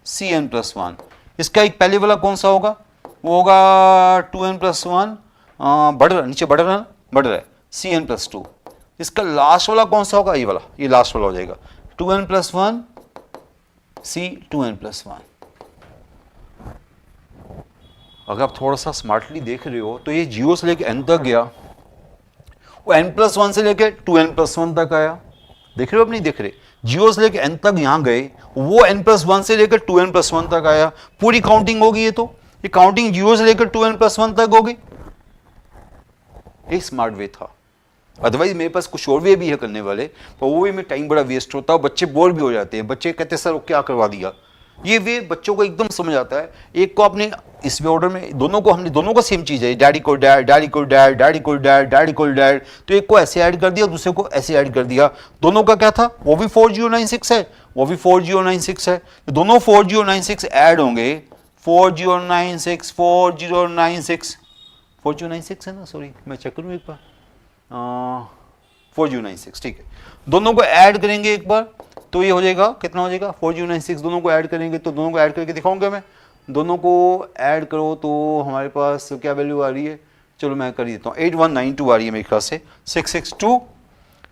Cn प्लस 1। इसका एक पहले वाला कौन सा होगा, वो होगा 2n प्लस 1 बढ़ रहा नीचे बढ़ रहा है Cn प्लस 2। इसका लास्ट वाला कौन सा होगा, ये वाला, ये लास्ट वाला हो जाएगा 2n plus 1 C 2n plus 1। अगर आप थोड़ा सा स्मार्टली देख रहे हो तो ये 0 से लेके n तक गया, वो n प्लस 1 से लेके 2n प्लस 1 तक आया, देख रहे हो आप नहीं देख रहे, 0 से लेके n तक यहां गए, वो n प्लस 1 से लेकर 2n प्लस 1 तक आया, पूरी काउंटिंग होगी ये, तो ये काउंटिंग 0 से लेकर 2n प्लस 1 तक होगी। एक स्मार्ट वे था, अदरवाइज मेरे पास कुछ और वे भी है करने वाले, पर वो वे में टाइम बड़ा वेस्ट होता है, बच्चे बोर भी हो जाते हैं, बच्चे कहते हैं सर वो क्या करवा दिया। ये वे बच्चों को एकदम समझ आता है। एक को आपने इस वे ऑर्डर में दोनों को हमने दोनों को सेम चीज है, डैडी को डैड, डैडी को डैड, डैडी को डैड, डैडी को डैड, तो एक को ऐसे ऐड कर दिया दूसरे को ऐसे ऐड कर दिया। दोनों का क्या था, वो भी 4096 है, वो भी 4096 है, तो दोनों 4096 ऐड होंगे, 4096 4096 4096 है ना, सॉरी मैं चेक करूँ एक बार, 4096 ठीक है। दोनों को ऐड करेंगे एक बार तो ये हो जाएगा, कितना हो जाएगा 4096, दोनों को ऐड करेंगे तो दोनों को ऐड करके दिखाऊंगा मैं। दोनों को ऐड करो तो हमारे पास क्या वैल्यू आ रही है, चलो मैं कर ही देता हूँ, 8192 आ रही है मेरे ख्याल से, 662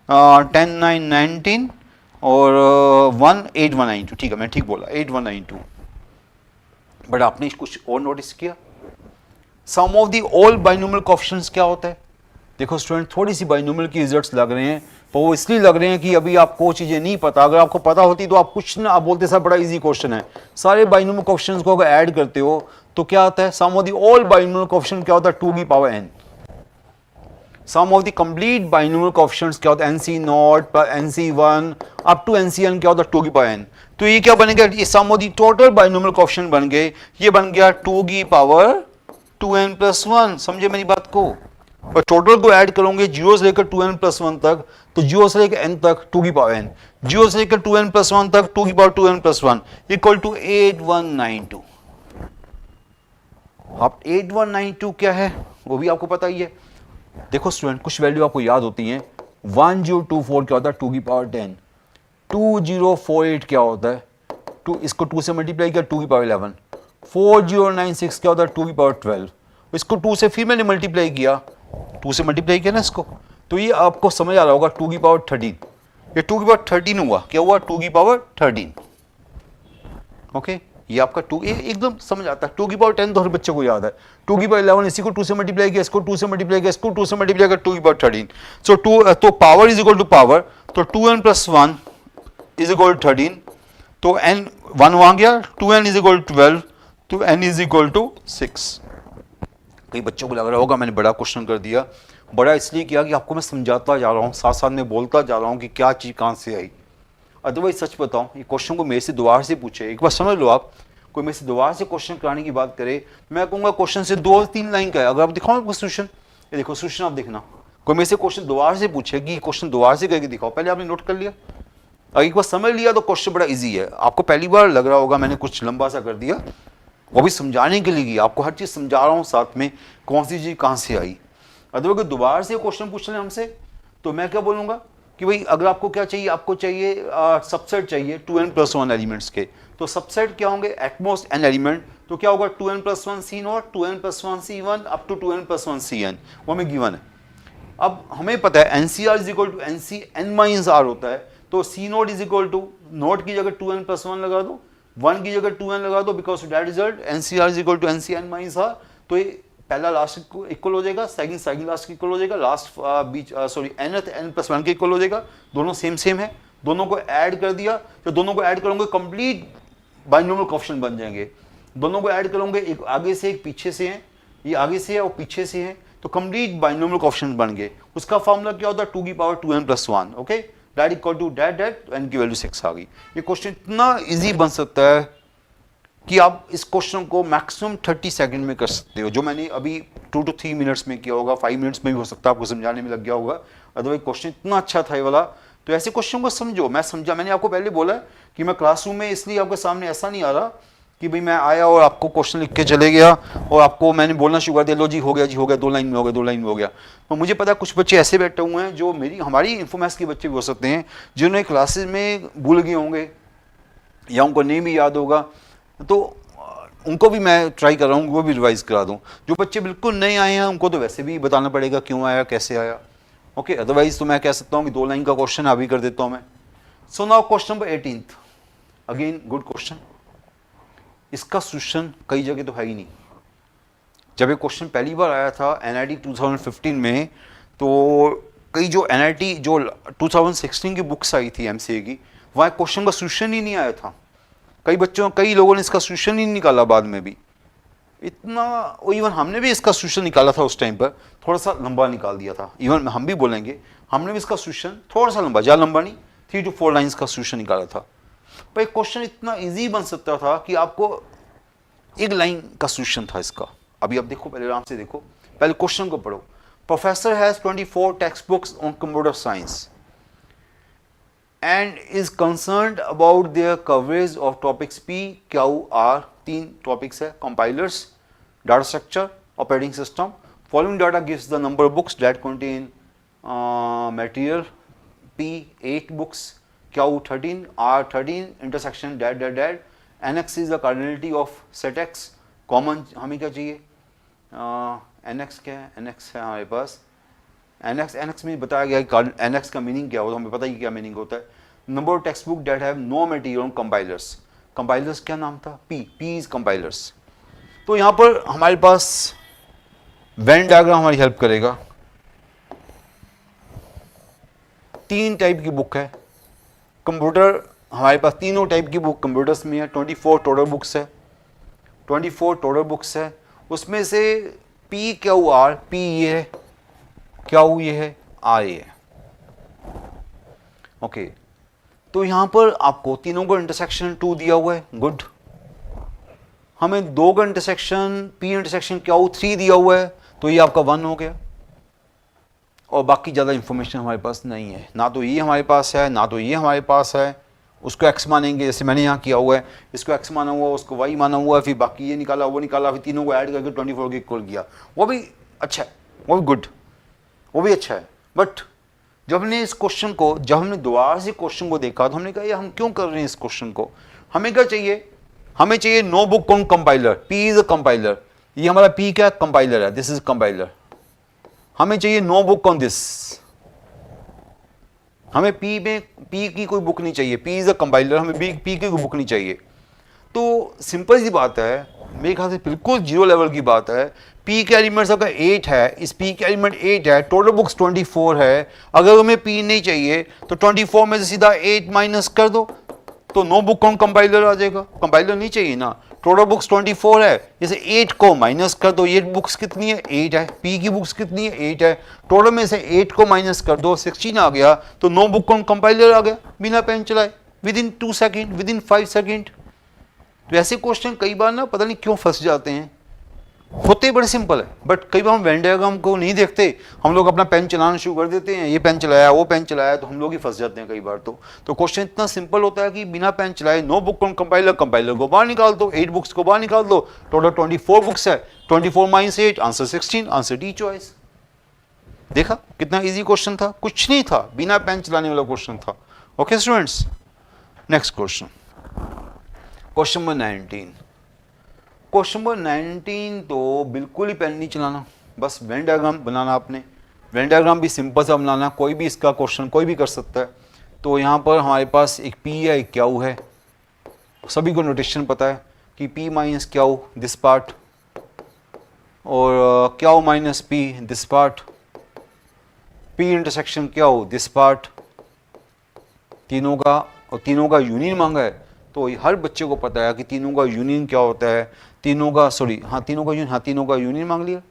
10919 और 18192, ठीक है मैं ठीक बोला 8192। बट आपने कुछ और नोटिस किया, sum of the all binomial coefficients क्या होता है। देखो स्टूडेंट थोड़ी सी बाइनोमियल की रिजल्ट्स लग रहे हैं, पर वो इसलिए लग रहे हैं कि अभी आपको चीज़ें नहीं पता। अगर आपको पता होती तो आप कुछ ना, आप बोलते सर बड़ा इजी क्वेश्चन है। सारे बाइनोमियल कोएफिशिएंट्स को अगर ऐड करते हो तो क्या आता है, sum of the all binomial coefficient क्या होता है 2 की power n। Sum of the complete binomial coefficients क्या होता है NC0 NC1 up to NCn क्या होता है 2 की पावर n। तो ये क्या बनेगा, ये sum of the total binomial coefficient बन गए, ये बन गया 2 की पावर 2n प्लस 1। समझे मेरी बात को, और टोटल को ऐड करोगे 0 से लेकर 2n प्लस 1 तक, तो 0 से लेकर n तक 2 की पावर n, 0 से लेकर 2n प्लस 1 तक 2 की power 2n plus 1 equal to 8192। अब 8192 क्या है वो भी आपको पता ही है। देखो स्टूडेंट कुछ वैल्यू आपको याद होती हैं, 1024 क्या होता है 2 की पावर 10, 2048 क्या होता है 2, इसको 2 से मल्टीप्लाई किया 2 की पावर 11, 4096 क्या होता है 2 की पावर 12, इसको 2 से फिर मैंने मल्टीप्लाई किया, 2 से मल्टीप्लाई किया ना इसको, तो ये आपको समझ आ रहा होगा 2 की पावर 13, ये 2 की पावर 13 हुआ, क्या हुआ 2 की पावर 13। ओके, ये आपका 2, ये एकदम समझ आता है। 2 की पावर 10 तो हर बच्चे को याद है, 2 की पावर 11 इसी को 2 से मल्टीप्लाई किया, इसको 2 से मल्टीप्लाई किया, इसको 2 से मल्टीप्लाई किया 2 की पावर 13। सो 2 तो power is equal to power, तो 2n plus 1 is equal to 13, तो n 1 वहां गया, 2n इज इक्वल टू 12, तो n इज इक्वल टू 6। कई बच्चों को लग रहा होगा मैंने बड़ा क्वेश्चन कर दिया, बड़ा इसलिए किया कि आपको मैं समझाता जा रहा हूँ, साथ साथ में बोलता जा रहा हूँ कि क्या चीज़ कहाँ से आई। अदरवाइज सच बताऊं, ये क्वेश्चन को मेरे से दोबारा से पूछे, एक बार समझ लो आप, कोई मेरे से दोबारा से क्वेश्चन कराने की बात करे, मैं कहूँगा क्वेश्चन से 2 और 3 लाइन का है, अगर आप दिखाओ आपको सोल्यूशन, ये देखो सोल्यूशन आप देखना, कोई मेरे से क्वेश्चन दोबारा से पूछे कि क्वेश्चन दोबारा से करके दिखाओ, पहले आपने नोट कर लिया, अगर एक बार समझ लिया तो क्वेश्चन बड़ा इजी है। आपको पहली बार लग रहा होगा मैंने कुछ लंबा सा कर दिया, वो भी समझाने के लिए किया, आपको हर चीज़ समझा रहा हूँ साथ में, कौन सी चीज़ कहाँ से आई। अगर दोबारा से क्वेश्चन पूछ लें हमसे तो मैं क्या बोलूँगा कि भाई अगर आपको क्या चाहिए, आपको चाहिए सबसेट चाहिए 2n+1 एलिमेंट्स के, तो सबसेट क्या होंगे, एटमोस्ट n एलिमेंट, तो क्या होगा 2n+1 C0, 2n+1 C1 up to 2n+1 Cn, वो हमें गिवन है। अब हमें पता है NCR is equal to NCn-R होता है, तो C0 is equal to note की जगह 2n+1 लगा दो, 1 की जगह 2n लगा दो, because that result NCR is equal to NCn-R, तो ये पहला लास्ट इक्वल हो जाएगा, सेकंड लास्ट इक्वल हो जाएगा, लास्ट बीच सॉरी nth n+1 के इक्वल हो जाएगा, दोनों सेम है, दोनों को ऐड कर दिया, तो दोनों को ऐड करोगे कंप्लीट बाइनोमियल कोएफिशिएंट बन जाएंगे, दोनों को ऐड करोगे, एक आगे से एक पीछे से है, ये आगे से है और पीछे से है, तो कंप्लीट बाइनोमियल कोएफिशिएंट बन गए। उसका फॉर्मूला क्या होता है, 2 की power 2n+1, okay, that equal to that n की वैल्यू 6 आ गई। ये क्वेश्चन इतना इजी बन सकता है कि आप इस क्वेश्चन को मैक्सिमम 30 सेकंड में कर सकते हो, जो मैंने अभी 2 to 3 मिनट्स में किया होगा, 5 मिनट्स में भी हो सकता है, आपको समझाने में लग गया होगा, अदरवाइज क्वेश्चन इतना अच्छा था ये वाला। तो ऐसे क्वेश्चन को समझो, मैं समझा, मैंने आपको पहले बोला कि मैं क्लासरूम में इसलिए आपके सामने ऐसा नहीं आ रहा कि भाई मैं आया और आपको क्वेश्चन लिख के चले गया और आपको मैंने बोलना शुरू कर दिया, लो जी हो गया, 2 लाइन में हो गया, 2 लाइन में हो गया। तो मुझे पता है कुछ बच्चे ऐसे बैठे हुए हैं जो हमारी इन्फोमैथ्स के बच्चे भी हो सकते हैं, जिन्होंने क्लासेज में भूल गए होंगे या उनको नहीं भी याद होगा, तो उनको भी मैं ट्राई कर रहा हूँ वो भी रिवाइज करा दूँ। जो बच्चे बिल्कुल नए आए हैं उनको तो वैसे भी बताना पड़ेगा क्यों आया, कैसे आया, ओके, अदरवाइज तो मैं कह सकता हूँ कि 2 लाइन का क्वेश्चन अभी कर देता हूँ मैं। So now question number 18, again good question, इसका सोल्यूशन कई जगह तो है ही नहीं। जब ये क्वेश्चन पहली बार आया था NIT 2015 में, तो कई जो NIT जो 2016 की बुक्स आई थी MCA की, वहाँ क्वेश्चन का सोल्यूशन ही नहीं आया था, कई लोगों ने इसका सोल्यूशन ही निकाला बाद में भी, इतना, इवन हमने भी इसका सोल्यूशन निकाला था उस टाइम पर, थोड़ा सा लंबा निकाल दिया था, इवन हम भी बोलेंगे हमने भी इसका सोल्यूशन थोड़ा सा लंबा, ज़्यादा लंबा नहीं, 3 to 4 लाइन्स का सोल्यूशन निकाला था। पर एक क्वेश्चन इतना इजी बन सकता था कि आपको 1 लाइन का सोल्यूशन था इसका। अभी आप देखो, पहले आराम से देखो, पहले क्वेश्चन को पढ़ो। Professor has 24 text books on computer science and is concerned about their coverage of topics P, Q, R, 3 topics है, compilers, data structure, operating system. Following data gives the number of books that contain material. P 8 books, Q 13, R 13, intersection that. NX is the cardinality of set X. Common हमें क्या चाहिए, NX क्या है, NX है हमारे पास, NX में बताया गया कि NX का मीनिंग क्या होता है, हमें पता ही क्या मीनिंग होता है। Number of text book that have no material on compilers, compilers क्या नाम था, P इज कंपाइलर्स। तो यहाँ पर हमारे पास वेन डायग्राम हमारी हेल्प करेगा। 3 टाइप की बुक है कंप्यूटर, हमारे पास तीनों टाइप की बुक कंप्यूटर्स में है, 24 टोटल बुक्स है, 24 टोटल बुक्स है, उसमें से P Q R, P ये है, Q ये है, R ये है, ओके। तो यहाँ पर आपको तीनों का इंटरसेक्शन 2 दिया हुआ है, गुड। हमें 2 का इंटरसेक्शन P इंटरसेक्शन Q 3 दिया हुआ है, तो ये आपका 1 हो गया, और बाकी ज़्यादा इंफॉर्मेशन हमारे पास नहीं है, ना तो ये हमारे पास है ना तो ये हमारे पास है। उसको x मानेंगे, जैसे मैंने यहाँ किया हुआ है, इसको x माना हुआ, उसको y माना हुआ है, फिर बाकी ये निकाला वो निकाला, फिर तीनों को ऐड करके 24 के इक्वल किया, वो भी अच्छा है, वो भी गुड, वो भी अच्छा है। बट जब हमने इस क्वेश्चन को, जब हमने दोबारा से क्वेश्चन को देखा, तो हमने कहा ये हम क्यों कर रहे हैं इस क्वेश्चन को, हमें क्या चाहिए, हमें चाहिए no book on compiler, P is a compiler, ये हमारा P क्या कंपाइलर है, दिस इज कंपाइलर, हमें चाहिए नो बुक ऑन दिस, हमें P में P की कोई बुक नहीं चाहिए, P इज अ कंपाइलर, हमें P की कोई बुक नहीं चाहिए। तो सिंपल सी बात है, मेरे ख्याल से बिल्कुल 0 लेवल की बात है, P के एलिमेंट्स अगर 8 है, इस P के एलिमेंट 8 है, टोटल बुक्स 24 है, अगर हमें P नहीं चाहिए तो 24 में से सीधा 8 माइनस कर दो, तो नो बुक ऑन कंपाइलर आ जाएगा, कंपाइलर नहीं चाहिए ना, टोटल बुक्स 24 है, जैसे 8 को माइनस कर दो, 8 बुक्स कितनी है, 8 है, P की बुक्स कितनी है, 8 है, टोटल में से 8 को माइनस कर दो, 16 आ गया, तो नो बुक ऑन कंपाइलर आ गया बिना पेन चलाए, with in 2 second, with in 5 second. तो ऐसे क्वेश्चन कई बार ना पता नहीं क्यों फंस जाते हैं, होते बड़े सिंपल है, बट कई बार हम वेन डायग्राम को नहीं देखते, हम लोग अपना पेन चलाना शुरू कर देते हैं, ये पेन चलाया वो पेन चलाया, तो हम लोग ही फंस जाते हैं कई बार। तो क्वेश्चन इतना सिंपल होता है कि बिना पेन चलाए no book on compiler, compiler को बाहर निकाल दो, 8 बुक्स को बाहर निकाल दो, टोटल 24 बुक्स है, 24 minus 8 answer 16, answer D choice. देखा कितना इजी क्वेश्चन था, कुछ नहीं था, बिना पेन चलाने वाला क्वेश्चन था। Okay students, next question, question number 19। Question number 19 तो बिल्कुल ही पेन नहीं चलाना, बस वेन डायग्राम बनाना आपने। वेन डायग्राम भी सिंपल सा बनाना, कोई भी इसका क्वेश्चन कोई भी कर सकता है। तो यहाँ पर हमारे पास एक पी है, एक क्यू है, सभी को नोटेशन पता है कि P minus Q this part और Q minus P this part, P intersection Q this part, तीनों का यूनियन मांगा है। तो हर बच्चे को पता है कि तीनों का यूनियन क्या होता है, तीनों का यूनियन मांग लिया,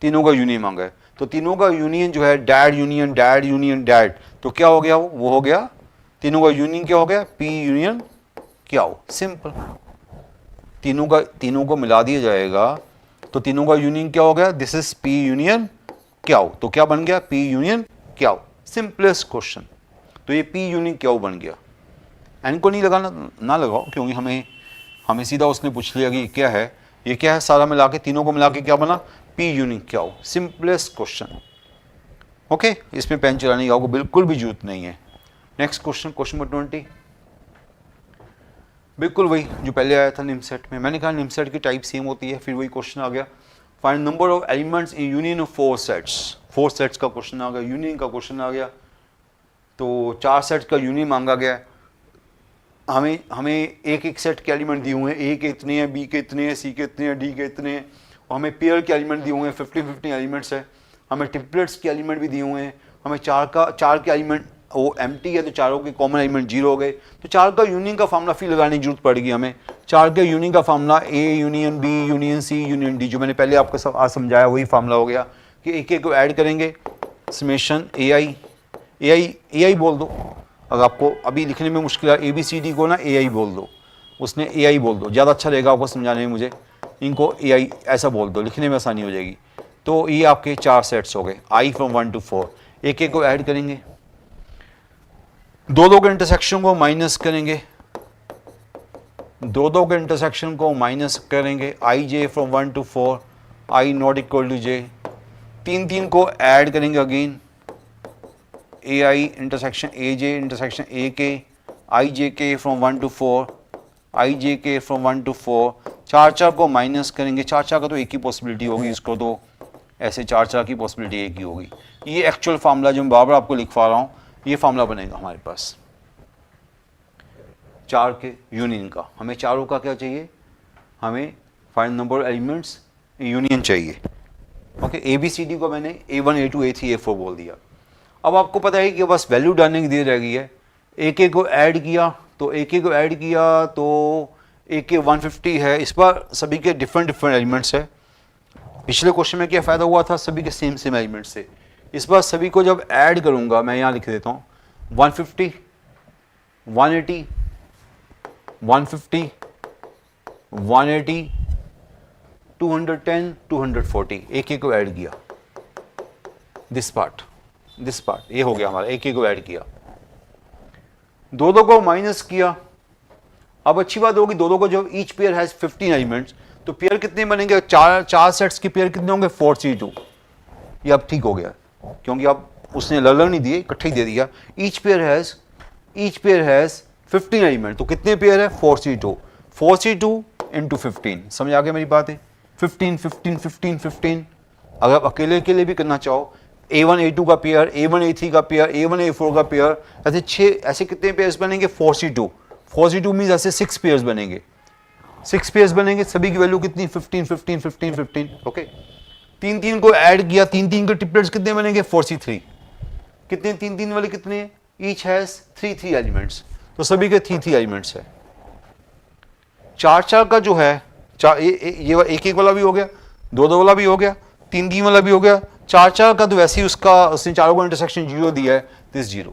तीनों का यूनियन मांगा है। तो तीनों का यूनियन जो है dad union dad union dad, तो क्या हो गया, वो हो गया तीनों का यूनियन क्या हो गया, पी यूनियन क्या हो, सिंपल। तीनों को मिला दिया जाएगा तो तीनों का यूनियन क्या हो गया, दिस इज पी यूनियन क्या हो, तो क्या बन गया, पी यूनियन क्या हो, सिंपलेस्ट क्वेश्चन। तो ये पी यूनियन क्या हो बन गया। एन को नहीं लगाना, ना लगाओ, क्योंकि हमें सीधा उसने पूछ लिया कि ये क्या है, सारा मिला के तीनों को मिला के क्या बना, पी यूनियन क्या हो, सिंपलेस्ट क्वेश्चन। ओके, इसमें पेन चलाने की बिल्कुल भी जरूरत नहीं है। नेक्स्ट क्वेश्चन, क्वेश्चन नंबर 20, बिल्कुल वही जो पहले आया था निम सेट में। मैंने कहा निम सेट की टाइप सेम होती है, फिर वही क्वेश्चन आ गया, find number of elements in union of 4 sets. 4 sets का क्वेश्चन आ गया, यूनियन का क्वेश्चन आ गया। तो 4 सेट्स का यूनियन मांगा गया है। हमें एक सेट के एलिमेंट दिए हुए हैं, ए के इतने हैं, बी के इतने हैं, सी के इतने हैं, डी के इतने हैं, और हमें पेयर के एलिमेंट दिए हुए हैं, 50-50 एलिमेंट्स है। हमें ट्रिपलेट्स के एलिमेंट भी दिए हुए हैं, हमें चार के एलिमेंट वो एम्प्टी है, तो चारों के कॉमन एलिमेंट 0 हो गए। तो 4 का यूनियन का फार्मूला फिर लगाने की जरूरत पड़ेगी हमें। 4 के यूनियन का formula A union B union C union D, जो मैंने पहले आपको आज समझाया वही फार्मूला हो गया कि एक को ऐड करेंगे, समेशन ए आई बोल दो। अगर आपको अभी लिखने में मुश्किल है, ABCD को ना AI बोल दो, उसने AI बोल दो, ज़्यादा अच्छा रहेगा आपको समझाने में मुझे। इनको AI ऐसा बोल दो, लिखने में आसानी हो जाएगी। तो ये आपके 4 सेट्स हो गए, I from 1 to 4। एक को ऐड करेंगे, दो के इंटरसेक्शन को माइनस करेंगे, दो के इंटरसेक्शन को माइनस करेंगे, IJ from 1 to 4, I not equal to J। तीन को ऐड करेंगे again, AI intersection AJ intersection AK, IJK from 1 to 4, IJK from 1 to 4। 4 को माइनस करेंगे, 4 का तो एक ही पॉसिबिलिटी होगी, इसको तो ऐसे 4 की पॉसिबिलिटी एक ही होगी। ये एक्चुअल फार्मूला जो मैं बार बार आपको लिखवा रहा हूँ, ये फार्मूला बनेगा हमारे पास 4 के यूनियन का। हमें चारों का क्या चाहिए, हमें फाइंड नंबर एलिमेंट्स यूनियन चाहिए। ओके, ABCD को मैंने A1 A2 A3 A4 बोल दिया। अब आपको पता है कि बस वैल्यू डालने की देर रह गई है। AK को ऐड किया तो AK 150 है, इस बार सभी के डिफरेंट एलिमेंट्स है। पिछले क्वेश्चन में क्या फ़ायदा हुआ था, सभी के सेम एलिमेंट्स से। इस बार सभी को जब ऐड करूंगा, मैं यहाँ लिख देता हूँ 150 180 150 180 210 240। AK को ऐड किया, दिस पार्ट ये हो गया हमारा। AK को ऐड किया, दो को माइनस किया। अब अच्छी बात होगी, दो को जब ईच पेयर हैज 15 एलिमेंट्स, तो पेयर कितने बनेंगे, चार सेट्स की पेयर कितने होंगे, 4C2। ये अब ठीक हो गया, क्योंकि अब उसने अलग नहीं दिए, इकट्ठे ही दे दिया। ईच पेयर हैज 15 एलिमेंट, तो कितने पेयर है, 4C2 इंटू 15। समझ आ गया मेरी बात है, 15। अगर आप अकेले भी करना चाहो, A1 A2 का पेयर, A1 A3 का पेयर, A1 A4 का पेयर, ऐसे कितने पेयर्स बनेंगे, 4C2 मीन्स ऐसे 6 पेयर्स बनेंगे। 6 पेयर्स बनेंगे, सभी की वैल्यू कितनी, 15। ओके, तीन को ऐड किया, तीन के ट्रिपलेट्स कितने बनेंगे, 4C3। कितने तीन वाले कितने, ईच हैज 3 एलिमेंट्स, तो सभी के 3 एलिमेंट्स है। 4 का जो है, ये एक वाला भी हो गया, दो वाला भी हो गया, तीन वाला भी हो गया। 4 का तो वैसे ही उसने चारों को इंटरसेक्शन 0 दिया है, दिस 0।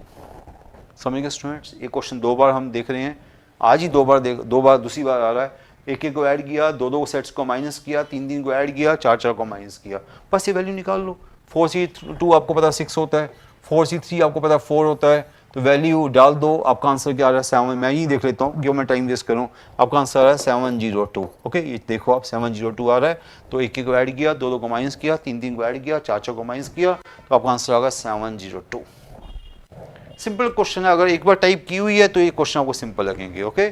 समझ गए स्टूडेंट्स? ये क्वेश्चन 2 बार हम देख रहे हैं, आज ही 2 बार दूसरी बार आ रहा है। एक को ऐड किया, 2 सेट्स को माइनस किया, 3 को ऐड किया, 4 को माइनस किया, बस ये वैल्यू निकाल लो। 4C2 आपको पता 6 होता है, 4C3 आपको पता 4 होता है, तो वैल्यू डाल दो, आपका आंसर क्या आ रहा है 7। मैं ही देख लेता हूँ क्यों मैं टाइम वेस्ट करूँ। आपका आंसर आ रहा है 702। ओके, ये देखो आप 702 आ रहा है। तो एक को ऐड किया, 2 को माइनस किया, 3 को ऐड किया, 4 को माइनस किया, तो आपका आंसर आएगा 702। सिंपल क्वेश्चन है, अगर एक बार टाइप की हुई है तो ये क्वेश्चन आपको सिंपल लगेंगे। ओके,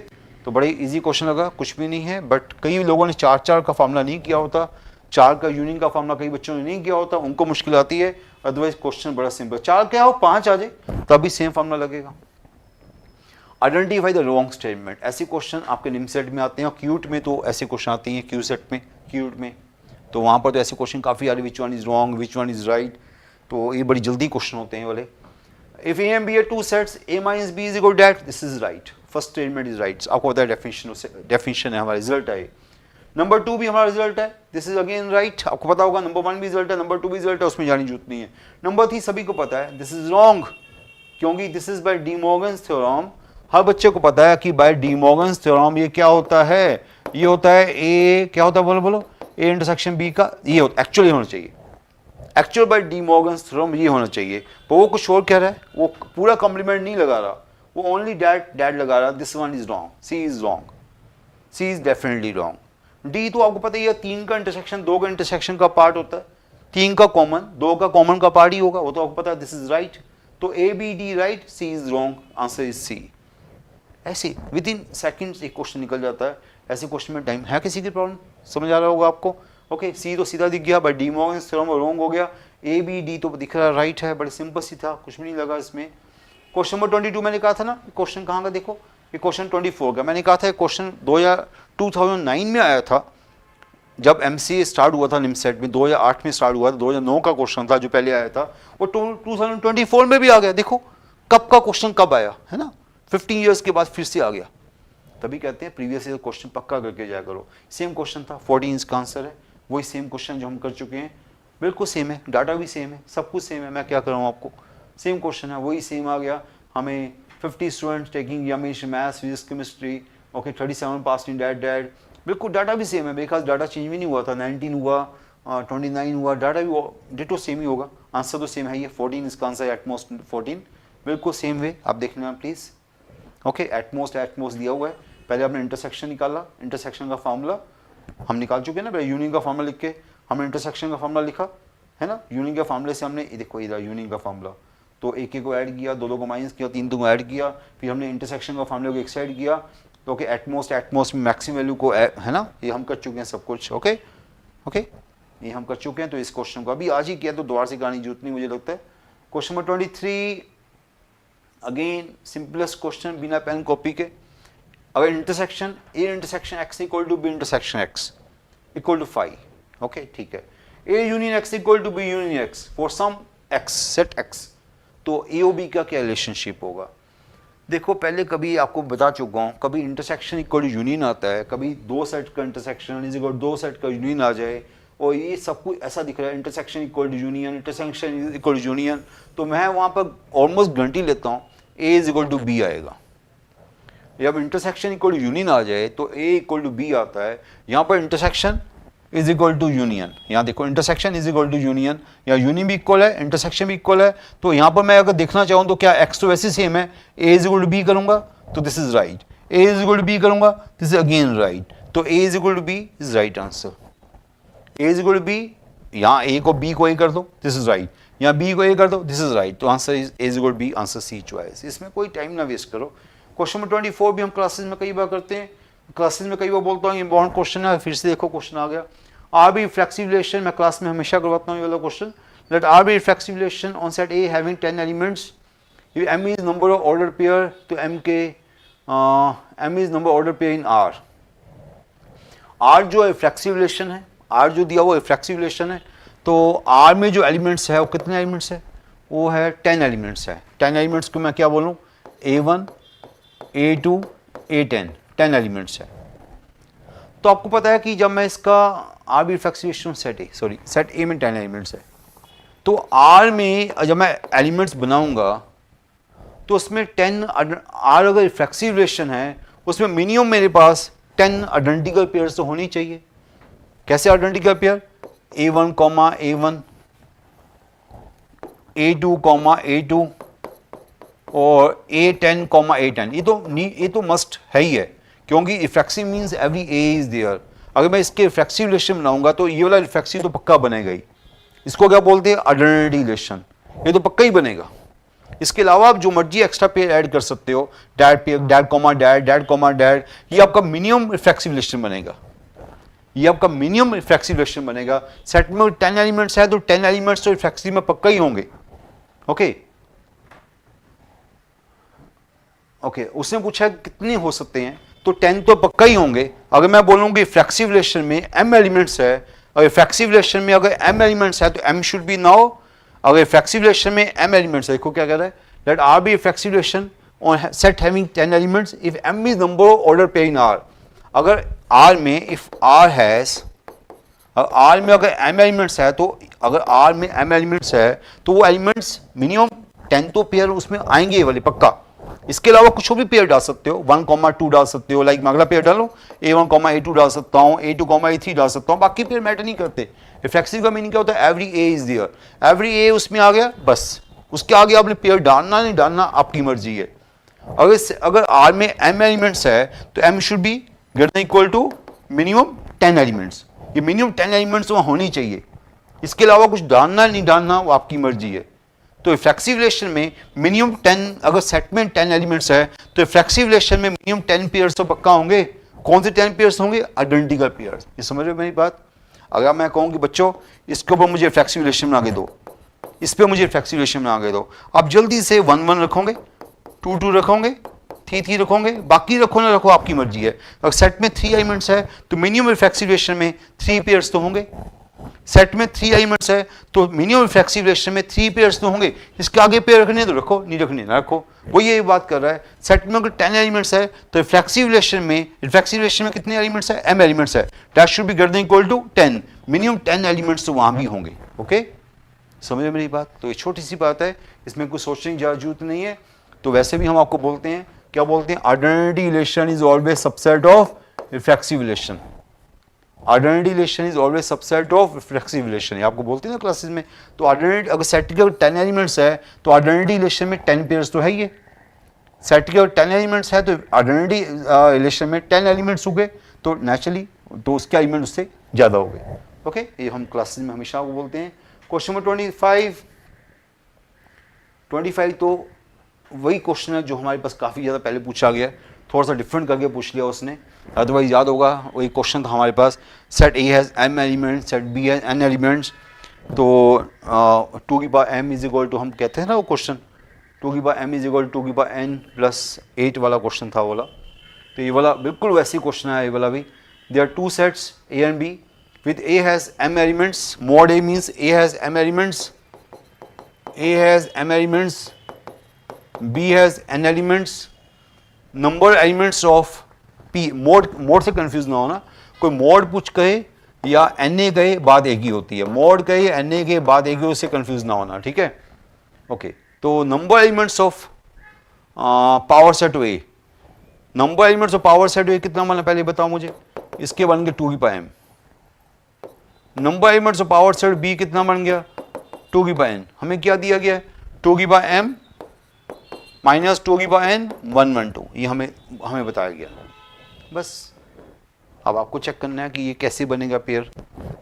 तो बड़े इजी क्वेश्चन लगा, कुछ भी नहीं है। बट कई लोगों ने 4 का फॉर्मूला नहीं किया होता, 4 का यूनियन का फॉर्मूला कई बच्चों ने नहीं किया होता, उनको मुश्किल आती है। अदरवाइज क्वेश्चन बड़ा सिंपल, 4 क्या हो 5 आ जाए तभी सेम फॉर्मूला लगेगा। आइडेंटिफाई द रॉन्ग स्टेटमेंट, ऐसे क्वेश्चन आपके निम सेट में आते हैं, और क्यूट में तो ऐसे क्वेश्चन आते हैं, क्यू सेट में, क्यूट में तो वहाँ पर तो ऐसे क्वेश्चन काफ़ी आ रहे, which one is wrong, which one is right, तो ये बड़ी जल्दी क्वेश्चन होते हैं वाले। If A and B are 2 sets, a minus b is equal to that, this is right, first statement is right, आपको पता है डेफिनेशन है, हमारा रिजल्ट है। नंबर 2 भी हमारा रिजल्ट है, दिस इज अगेन राइट, आपको पता होगा। नंबर 1 भी रिजल्ट है, नंबर 2 भी रिजल्ट है, उसमें जाने की जरूरत नहीं है। नंबर 3 सभी को पता है, दिस इज रॉन्ग, क्योंकि this is by D Morgan's theorem. हर बच्चे को पता है कि बाय डी मॉर्गन्स थ्योरम ये क्या होता है, ये होता है ए, क्या होता है बोलो बोलो, ए इंटरसेक्शन बी का, ये एक्चुअली होना चाहिए, actual by D Morgan's theorem ये होना चाहिए। पर वो कुछ और कह रहा है, वो पूरा कॉम्प्लीमेंट नहीं लगा रहा, वो ओनली डैट लगा रहा, this one is wrong, C is wrong, C is definitely wrong. D तो आपको पता ही है, 3 का इंटरसेक्शन 2 का इंटरसेक्शन का पार्ट होता है, 3 का कॉमन 2 का कॉमन का पार्ट ही होगा, वो तो आपको पता है, दिस इज राइट। तो A B D right, C is wrong, answer is C. ऐसे विद इन सेकेंड्स एक क्वेश्चन निकल जाता है। ऐसे क्वेश्चन में टाइम है, किसी की प्रॉब्लम समझ आ रहा होगा आपको? ओके, सी तो सीधा दिख गया, but D Morgan's theorem wrong हो गया, ए बी डी तो दिख रहा राइट है, बड़े सिंपल सी था, कुछ भी नहीं लगा इसमें। क्वेश्चन नंबर 22 मैंने कहा था ना, क्वेश्चन कहाँ का देखो, ये क्वेश्चन 24 का, मैंने कहा था क्वेश्चन 2009 में आया था, जब MCA स्टार्ट हुआ था निमसेट में, 2008 में स्टार्ट हुआ था, 2009 का क्वेश्चन था जो पहले आया था, वो 2024 में भी आ गया। देखो कब का क्वेश्चन कब आया है ना, 15 ईयर्स के बाद फिर से आ गया। तभी कहते हैं प्रीवियस ईयर क्वेश्चन पक्का करके जाया करो। सेम क्वेश्चन था, 14 इंच का आंसर है, वही सेम क्वेश्चन जो हम कर चुके हैं, बिल्कुल सेम है, डाटा भी सेम है, सब कुछ सेम है, मैं क्या कर रहा हूँ आपको, सेम क्वेश्चन है, वही सेम आ गया। हमें 50 स्टूडेंट्स टेकिंग यमिश maths physics chemistry, okay 37 pass in that, बिल्कुल डाटा भी सेम है, मेरे ख्याल डाटा चेंज भी नहीं हुआ था, 19 हुआ 29 हुआ, डाटा भी डिटो सेम ही होगा, आंसर तो सेम है, ये 14 इसका आंसर है, एटमोस्ट 14, बिल्कुल सेम वे आप देख लेना प्लीज़। ओके, एटमोस्ट दिया हुआ है, पहले आपने इंटरसेक्शन निकाला, इंटरसेक्शन का फार्मूला हम निकाल चुके हैं ना, पहले यूनियन का फार्मूला लिख के हमने इंटरसेक्शन का फार्मूला लिखा है ना, यूनियन के फार्मूले से हमने देखो इधर यूनियन का फार्मूला, तो एक को ऐड किया, 2 को माइनस किया, 3 को ऐड किया, फिर हमने इंटरसेक्शन का फार्मूले को एक साइड किया, तो ओके एटमोस्ट में मैक्सिमम वैल्यू को है ना, ये हम कर चुके हैं सब कुछ। ओके ये हम कर चुके हैं, तो इस क्वेश्चन को अभी आज ही किया, तो दोबारा से करने की जरूरत नहीं मुझे लगता है। Question number 23 again simplest question, बिना पेन कॉपी के। अगर intersection A intersection X equal to B intersection X equal to 5, okay ठीक है, A union X equal to B union X for some X set X, तो A और B का क्या relationship होगा? देखो पहले कभी आपको बता चुका हूँ, कभी इंटरसेक्शन इक्वल टू यूनियन आता है, कभी 2 सेट का इंटरसेक्शन इज इक्वल 2 सेट का यूनियन आ जाए, और ये सब कुछ ऐसा दिख रहा है, intersection equal to union, intersection equal to union, तो मैं वहाँ पर ऑलमोस्ट गारंटी लेता हूँ A is equal to B आएगा। जब इंटरसेक्शन इक्वल टू यूनियन आ जाए तो ए इक्वल टू बी आता है, यहाँ पर intersection is equal to union, यहाँ देखो intersection is equal to union, या यूनियन भी इक्वल है, इंटरसेक्शन भी इक्वल है, तो यहाँ पर मैं अगर देखना चाहूँ तो क्या एक्स तो वैसे सेम है, A is equal to B करूँगा तो this is right, A is equal to B करूँगा दिस इज अगेन राइट, तो A is equal to B is right answer. A is equal to B, यहाँ A को B को A कर दो this is right, यहाँ B को A कर दो दिस इज राइट, तो answer is A is equal to B, answer C choice. इसमें कोई टाइम ना वेस्ट करो। क्वेश्चन नंबर 24 भी हम क्लासेस में कई बार करते हैं, क्लासेस में कई बार बोलता हूँ इंपॉर्टेंट क्वेश्चन है, फिर से देखो क्वेश्चन आ गया। आरबी फ्लेक्सिव रिलेशन मैं क्लास में हमेशा करवाता हूँ ये वाला question, let R be reflexive relation on set A having 10 elements, M is number of order pair, तो एम के M is number ordered pair in R. R जो है फ्लेक्सिव रिलेशन है, आर जो दिया हुआ है फ्लेक्सिव रिलेशन है, तो आर में जो एलिमेंट्स है वो कितने एलिमेंट्स है, वो है 10 एलिमेंट्स है। 10 एलिमेंट्स को मैं क्या बोलूँ, A1 A2 A10, 10 एलिमेंट्स है। तो आपको पता है कि जब मैं इसका आर बी फ्लेक्सिवेशन सेट ए में 10 एलिमेंट्स है, तो आर में जब मैं एलिमेंट्स बनाऊंगा तो उसमें 10 आर अगर रिफ्लेक्सिव रिलेशन है उसमें मिनिमम मेरे पास 10 आइडेंटिकल पेयर्स तो होनी चाहिए। कैसे identical pair? A1 comma A1, A2 comma A2 और A10 कॉमा A10। ये तो मस्ट है ही है, क्योंकि reflexive means every A is there. अगर मैं इसके रिफ्लेक्सिव रिलेशन बनाऊंगा तो ये वाला रिफ्लेक्सिव तो पक्का बनेगा ही। इसको क्या बोलते हैं? Identity relation. ये तो पक्का ही बनेगा। इसके अलावा आप जो मर्जी एक्स्ट्रा पेयर ऐड कर सकते हो, dad pair, dad comma dad, dad comma dad, ये आपका मिनिमम रिफ्लेक्सिव रिलेशन बनेगा। ये आपका मिनिमम रिफ्लेक्सिव रिलेशन बनेगा। सेट में 10 एलिमेंट्स है तो 10 एलिमेंट्स तो रिफ्लेक्सिव में पक्का ही होंगे। ओके ओके, उसने पूछा कितने हो सकते हैं, तो 10 तो पक्का ही होंगे। अगर मैं बोलूँ कि रिफ्लेक्सिव रिलेशन में m एलिमेंट्स है, और रिफ्लेक्सिव रिलेशन में अगर m एलिमेंट्स है तो m शुड बी नाउ। अगर रिफ्लेक्सिव रिलेशन में m एलिमेंट्स है, देखो क्या कह रहा है, let R be reflexive relation on set having 10 elements if m is number of order pair in R। अगर R में इफ R हैज, R में अगर m एलिमेंट्स है, तो अगर R में m एलिमेंट्स है तो वो एलिमेंट्स मिनिमम 10 तो पेयर उसमें आएंगे ये वाले पक्का। इसके अलावा कुछ भी पेयर डाल सकते हो, 1,2 डाल सकते हो, लाइक मैं अगला पेयर डालो A1, A2 डाल सकता हूँ, A2, A3 डाल सकता हूँ, बाकी पेयर मैटर नहीं करते। रिफ्लेक्सिव का मीनिंग क्या होता है? Every A is there, every A उसमें आ गया, बस उसके आगे आपने पेयर डालना नहीं डालना आपकी मर्जी है। अगर R में m एलिमेंट्स है तो m should be greater than equal to minimum 10 elements. ये मिनिमम 10 एलिमेंट्स वहाँ होनी चाहिए। इसके अलावा कुछ डालना नहीं डालना वो आपकी मर्जी है। तो रिफ्लेक्सिव रिलेशन में मिनिमम 10, अगर सेट में 10 एलिमेंट्स है तो रिफ्लेक्सिव रिलेशन में मिनिमम 10 पेयर्स तो पक्का होंगे। कौन से 10 पेयर्स होंगे? Identical pairs. ये समझ रहे हो मेरी बात? अगर मैं कहूँ कि बच्चों इसके ऊपर मुझे रिफ्लेक्सिव रिलेशन बना के दो, इस पर मुझे रिफ्लेक्सिव रिलेशन बना के दो, आप जल्दी से 1 1 रखोगे, 2 2 रखोगे, 3 3 रखोगे, बाकी रखो ना रखो आपकी मर्जी है। अगर सेट में 3 एलिमेंट्स है तो मिनिमम रिफ्लेक्सिव रिलेशन में 3 पेयर्स तो होंगे। सेट में 3 एलिमेंट्स है तो मिनिमम रिफ्लेक्सिव रिलेशन में 3 पेयर्स तो होंगे। इसके आगे पेयर रखने तो रखो, नहीं रखने ना रखो। वो ये बात कर रहा है। सेट में अगर 10 एलिमेंट्स है तो रिफ्लेक्सिव रिलेशन में कितने एलिमेंट्स है? m एलिमेंट्स है। That should be greater than equal to 10। Minimum 10 elements तो वहां भी होंगे। ओके, समझे मेरी बात? तो ये छोटी सी बात है, इसमें कुछ सोचने की जरूरत नहीं है। तो वैसे भी हम आपको बोलते हैं, क्या बोलते हैं? Identity relation is always subset of reflexive relation. Identity relation is always subset of reflexive relation. ये आपको बोलते हैं ना क्लासेस में। तो आइडेंटिटी, अगर सेट के 10 एलिमेंट्स है तो आइडेंटिटी रिलेशन में 10 पेयर्स तो है ही है। सेट के 10 एलिमेंट्स है तो आइडेंटिटी रिलेशन में 10 एलिमेंट्स हो गए, तो नेचुरली तो उसके एलिमेंट उससे ज़्यादा हो गए। ओके, ये हम क्लासेस में हमेशा वो बोलते हैं। क्वेश्चन नंबर 25 तो वही क्वेश्चन है जो हमारे पास काफ़ी ज़्यादा पहले पूछा गया, थोड़ा सा डिफरेंट करके पूछ लिया उसने, अदरवाइज याद होगा वही क्वेश्चन था हमारे पास। Set A has m elements, set B has n elements, तो 2 की power m is equal to, हम कहते हैं ना वो क्वेश्चन 2 की power m is equal to 2 की पावर n प्लस 8 वाला क्वेश्चन था वाला। तो ये वाला बिल्कुल वैसे ही क्वेश्चन है ये वाला भी। There are 2 sets A and B with A has m elements. Mod A means A has m elements, A has m elements, B has n elements. Number elements of P, mod से confuse ना होना, कोई mod पूछ कहे या Na कहे बात एक ही होती है, mod कहे Na कहे बात एक ही, उससे कंफ्यूज ना होना, ठीक है? ओके, तो number elements of power set A, number elements of power set A कितना माना पहले बताओ मुझे? इसके बन गए 2 की power m। Number elements of power set B कितना बन गया? 2 की पावर n। हमें क्या दिया गया है? 2 की पावर m माइनस 2 की पावर n 112, ये हमें बताया गया। बस अब आपको चेक करना है कि ये कैसे बनेगा पेयर,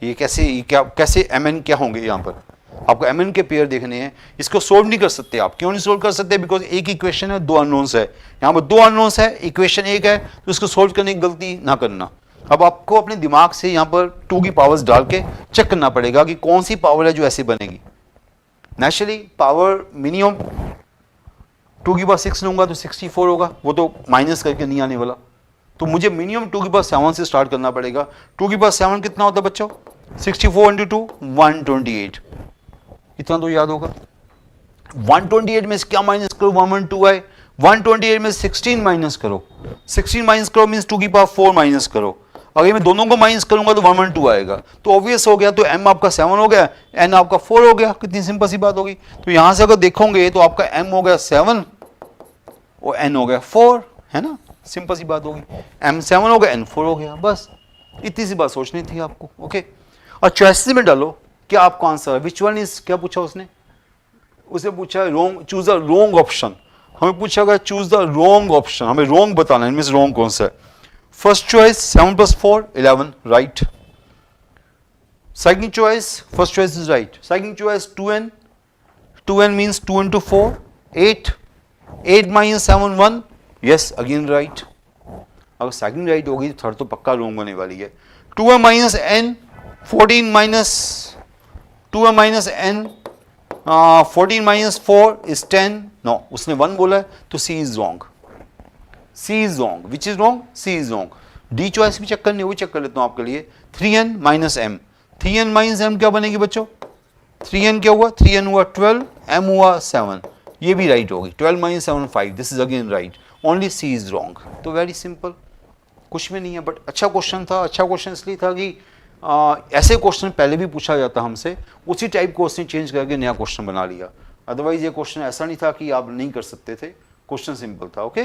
ये कैसे mn क्या होंगे। यहाँ पर आपको mn के पेयर देखने हैं। इसको सोल्व नहीं कर सकते आप। क्यों नहीं सोल्व कर सकते? बिकॉज एक इक्वेशन है, 2 अननोन्स है। यहाँ पर 2 अननोन्स है, इक्वेशन एक है, तो इसको सोल्व करने की गलती ना करना। अब आपको अपने दिमाग से यहाँ पर 2 की पावर्स डाल के चेक करना पड़ेगा कि कौन सी पावर है जो ऐसे बनेगी। नेचुरली पावर मिनिमम 2 की पावर 6 लूँगा तो 64 होगा, वो तो माइनस करके नहीं आने वाला। तो मुझे मिनिमम 2 की पावर 7 से स्टार्ट करना पड़ेगा। 2 की पावर 7 कितना होता है बच्चों? 64 × 2 128, इतना तो याद होगा। 128 में से क्या माइनस करो? 112 है। 128 में 16 माइनस करो, 16 माइनस करो मीन्स 2 की पावर 4 माइनस करो। अगर मैं दोनों को माइनस करूंगा तो 112 आएगा, तो ऑब्वियस हो गया। तो m आपका 7 हो गया, n आपका 4 हो गया। कितनी सिंपल सी बात होगी। तो यहां से अगर देखोगे तो आपका m हो गया 7 और n हो गया 4, है ना, सिंपल सी बात होगी। m 7 हो गया, n 4 हो गया, बस इतनी सी बात सोचनी थी आपको। ओके, और चॉइसेस में डालो क्या आपको आंसर है, विच वन इज, क्या पूछा उसने, उसे पूछा रोंग, चूज द रोंग ऑप्शन। हमें पूछा गया चूज द रोंग ऑप्शन, हमें रोंग बताना है, इनमें से रोंग कौन सा है। First choice 7 + 4 11, right. Second choice, first choice is right. Second choice 2n, 2n means 2 into 4 8, 8 minus 7 1, yes again right। अगर सेकंड राइट होगी तो थर्ड तो पक्का रोंग होने वाली है। 2m minus n 14 minus 2m minus n 14 minus 4 is 10, no उसने 1 बोला है तो C is wrong, C is wrong, which is wrong, C is wrong। D choice भी चेक करनी है, वो चेक कर लेता हूँ आपके लिए। 3n minus m, 3n minus m क्या बनेगी बच्चों, 3n क्या हुआ, 3n हुआ 12, m हुआ 7, ये भी राइट होगी। 12 minus 7 5, this is again right, only C is wrong. तो वेरी सिंपल, कुछ भी नहीं है, बट अच्छा क्वेश्चन था। अच्छा क्वेश्चन इसलिए था कि ऐसे क्वेश्चन पहले भी पूछा जाता हमसे, उसी टाइप को उसने चेंज करके नया क्वेश्चन बना लिया। अदरवाइज ये क्वेश्चन ऐसा नहीं था कि आप नहीं कर सकते थे, क्वेश्चन सिंपल था। ओके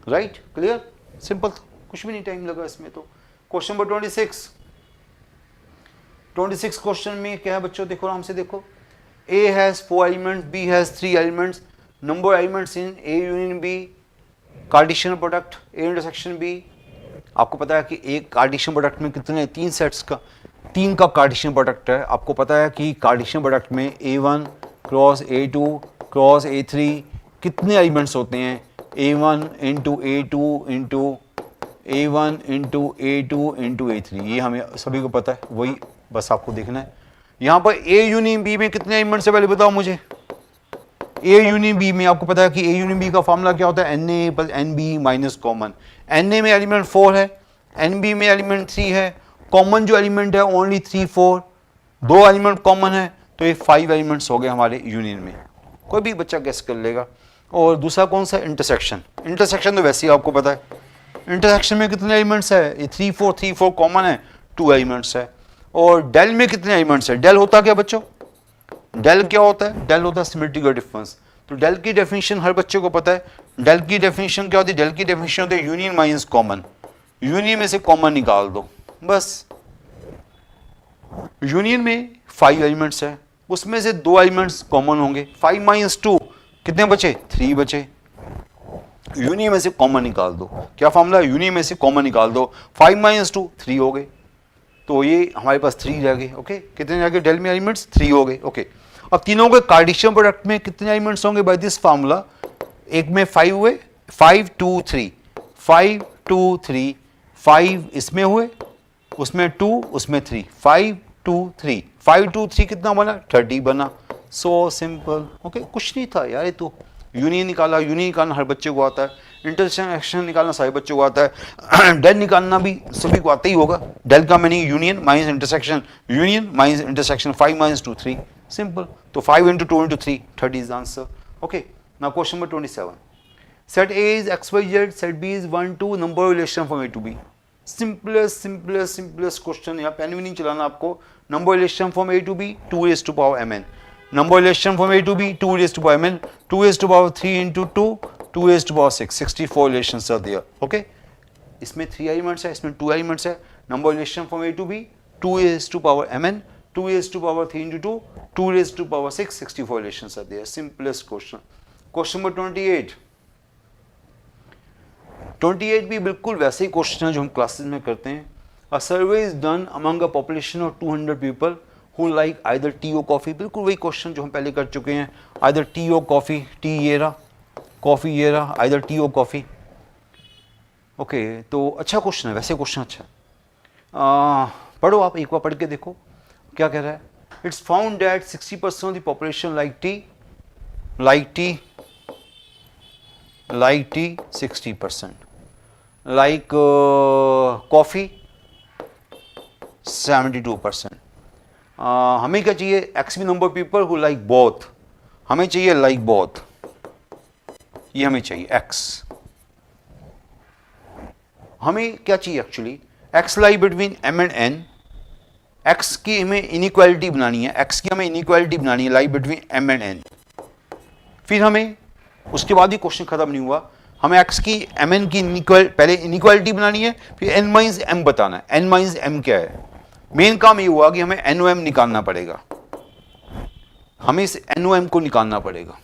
राइट, क्लियर, सिंपल था, कुछ भी नहीं टाइम लगा इसमें। तो क्वेश्चन नंबर 26, 26 क्वेश्चन में क्या है बच्चों, देखो आराम से देखो। A has 4 elements, B has 3 elements, number of elements in A union B, Cartesian product A intersection B। आपको पता है कि एक कार्टेशियन प्रोडक्ट में कितने, 3 सेट्स का, 3 का कार्टेशियन प्रोडक्ट है। आपको पता है कि कार्टेशियन प्रोडक्ट में A1 cross A2 cross A3 कितने एलिमेंट्स होते हैं, A1 into A2 into A1 into A2 into A3, ये हमें सभी को पता है, वही बस आपको देखना है। यहाँ पर A यूनियन B में कितने एलिमेंट्स है पहले बताओ मुझे। A यूनियन B में आपको पता है कि A यूनियन B का फॉर्मूला क्या होता है, Na plus NB minus common. Na में एलिमेंट 4 है, NB में एलिमेंट 3 है, कॉमन जो एलिमेंट है ओनली 3 4, 2 एलिमेंट कॉमन है, तो ये 5 एलिमेंट्स हो गए हमारे यूनियन में। कोई भी बच्चा गेस कर लेगा। और दूसरा कौन सा, इंटरसेक्शन। इंटरसेक्शन तो वैसे ही आपको पता है, इंटरसेक्शन में कितने एलिमेंट्स है, ये 3 4 कॉमन है, 2 एलिमेंट्स है। और डेल में कितने एलिमेंट्स है, डेल होता क्या बच्चों, डेल क्या होता है, डेल होता है सिमेट्रिकल डिफरेंस। तो डेल की डेफिनेशन हर बच्चे को पता है। डेल की डेफिनेशन क्या होती है, डेल की डेफिनेशन होती है यूनियन माइनस कॉमन। यूनियन में से कॉमन निकाल दो बस। यूनियन में 5 एलिमेंट्स है, उसमें से 2 एलिमेंट्स कॉमन होंगे, 5 माइनस 2 कितने बचे, 3 बचे। यूनियन में से कॉमन निकाल दो, क्या फॉर्मूला, यूनियन में से कॉमन निकाल दो, 5 माइनस 2 3 हो गए, तो ये हमारे पास 3 रह गए। ओके, कितने रह गए, डेल में एलिमेंट्स 3 हो गए। ओके, अब तीनों के कार्टेशियन प्रोडक्ट में कितने एलिमेंट्स होंगे बाय दिस फार्मूला, एक में 5 हुए, 5 2 3 5 2 3 5 इसमें हुए, उसमें 2 उसमें 3 5 2 3 5 2 3 कितना बना, 30 बना। So simple. ओके, कुछ नहीं था यार, ये तो यूनियन निकाला, यूनियन निकालना हर बच्चे को आता है, इंटरसेक्शन निकालना सारे बच्चों को आता है, डेल निकालना भी सभी को आता ही होगा। डेल का मैंने union minus intersection, union minus intersection, 5 minus 2 3, simple. तो 5 into 2 into 3 30 is answer. Okay, now question number 27, set A is XYZ, set B is 1 2, number relation from A to B। Simplest question, यहाँ pen भी नहीं चलाना आपको। Number relation from A to B, 2 raised to power mn। Number relation from A to B, 2 raised to power mn, 2 raised to power 3 into 2, 2 raised to power 6, 64 relations are there. Okay, इसमें 3 elements है, इसमें 2 elements है। Number relation from A to B, 2 raised to power mn, 2 raised to power 3 into 2, 2 raised to power 6, 64 relations are there. Simplest question. Question number 28, 28 भी बिल्कुल वैसे ही question है जो हम क्लासेस में करते हैं। A survey is done among a population of 200 people who like either tea और कॉफ़ी। बिल्कुल वही क्वेश्चन जो हम पहले कर चुके हैं, आइदर टी और कॉफ़ी, टी ये रहा, कॉफ़ी ये रहा, आइदर टी और कॉफ़ी। ओके, तो अच्छा क्वेश्चन है, वैसे क्वेश्चन अच्छा है। पढ़ो आप, एक बार पढ़ के देखो क्या कह रहा है। It's found that 60% of the population like T, like T 60%, like coffee 72%। हमें क्या चाहिए, x number people who like both, हमें चाहिए लाइक बोथ, ये हमें चाहिए एक्स। हमें क्या चाहिए actually, x lie between m and n, x की हमें इनइक्वालिटी बनानी है, एक्स की हमें इनइक्वालिटी बनानी है lie between m and n. फिर हमें उसके बाद ही क्वेश्चन खत्म नहीं हुआ, हमें x की mn की पहले इनइक्वालिटी बनानी है, फिर n माइनस m बताना है। n माइनस m क्या है? मेन काम ये हुआ कि हमें NOM निकालना पड़ेगा, हमें इस NOM को निकालना पड़ेगा।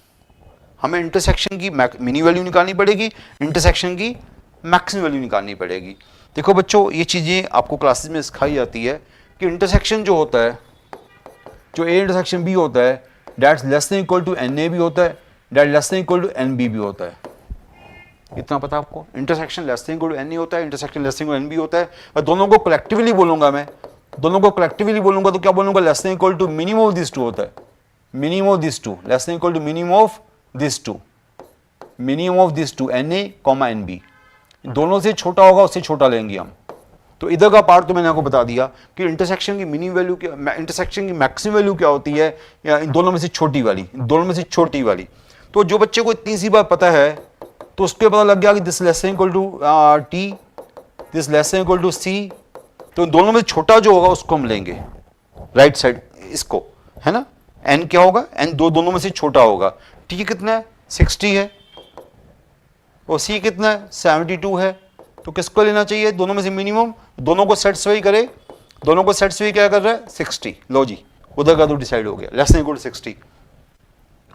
हमें इंटरसेक्शन की मिनी वैल्यू निकालनी पड़ेगी, इंटरसेक्शन की मैक्सिमम वैल्यू निकालनी पड़ेगी। देखो बच्चों, ये चीज़ें आपको क्लासेस में सिखाई जाती है कि इंटरसेक्शन जो होता है, जो ए इंटरसेक्शन बी होता है, that's less than equal to NA भी होता है, that less than equal to NB भी होता है। इतना पता आपको? Intersection less than equal to NA होता है, intersection less than equal to NB होता है। और दोनों को कलेक्टिवली बोलूंगा मैं, दोनों को कलेक्टिवली बोलूंगा तो क्या बोलूंगा? Less than equal to minimum of this two होता है, minimum of this two, less than equal to minimum of this two, minimum of this two NA, NB। दोनों से छोटा होगा उससे छोटा लेंगे हम। तो इधर का पार्ट तो मैंने आपको बता दिया कि इंटरसेक्शन की मिनिमम वैल्यू क्या, इंटरसेक्शन की मैक्सिमम वैल्यू क्या होती है, या इन दोनों में से छोटी वाली, दोनों में से छोटी वाली। तो जो बच्चे को इतनी सी बात पता है तो उसके पता लग गया कि this less than equal to T, this less than equal to C। तो दोनों में छोटा जो होगा उसको हम लेंगे राइट साइड, इसको, है ना। N क्या होगा? N दोनों में से छोटा होगा। T कितना है? 60 है, और C कितना है? 72 है। तो किसको लेना चाहिए? दोनों में से मिनिमम, दोनों को सेटिस्फाई करे, दोनों को सेटिस्फाई क्या कर रहा है? 60। लो जी, उधर का तो डिसाइड हो गया, लेस देन इक्वल टू 60।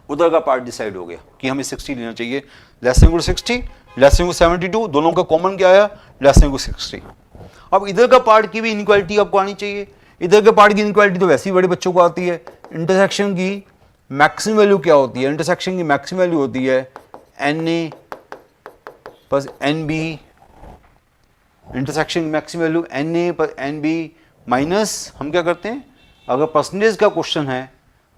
उधर का पार्ट डिसाइड हो गया कि हमें 60 लेना चाहिए, less than equal to 60, less than equal to 72, दोनों का कॉमन क्या आया? Less than equal to 60। अब इधर का पार्ट की भी इनइक्वालिटी आपको आनी चाहिए। इधर के पार्ट की इनइक्वालिटी तो वैसे ही बड़े बच्चों को आती है। इंटरसेक्शन की मैक्सिमम वैल्यू क्या होती है? इंटरसेक्शन की मैक्सिमम वैल्यू होती है NA प्लस NB, इंटरसेक्शन की maximum value NA plus NB minus, हम क्या करते हैं, अगर परसेंटेज का क्वेश्चन है,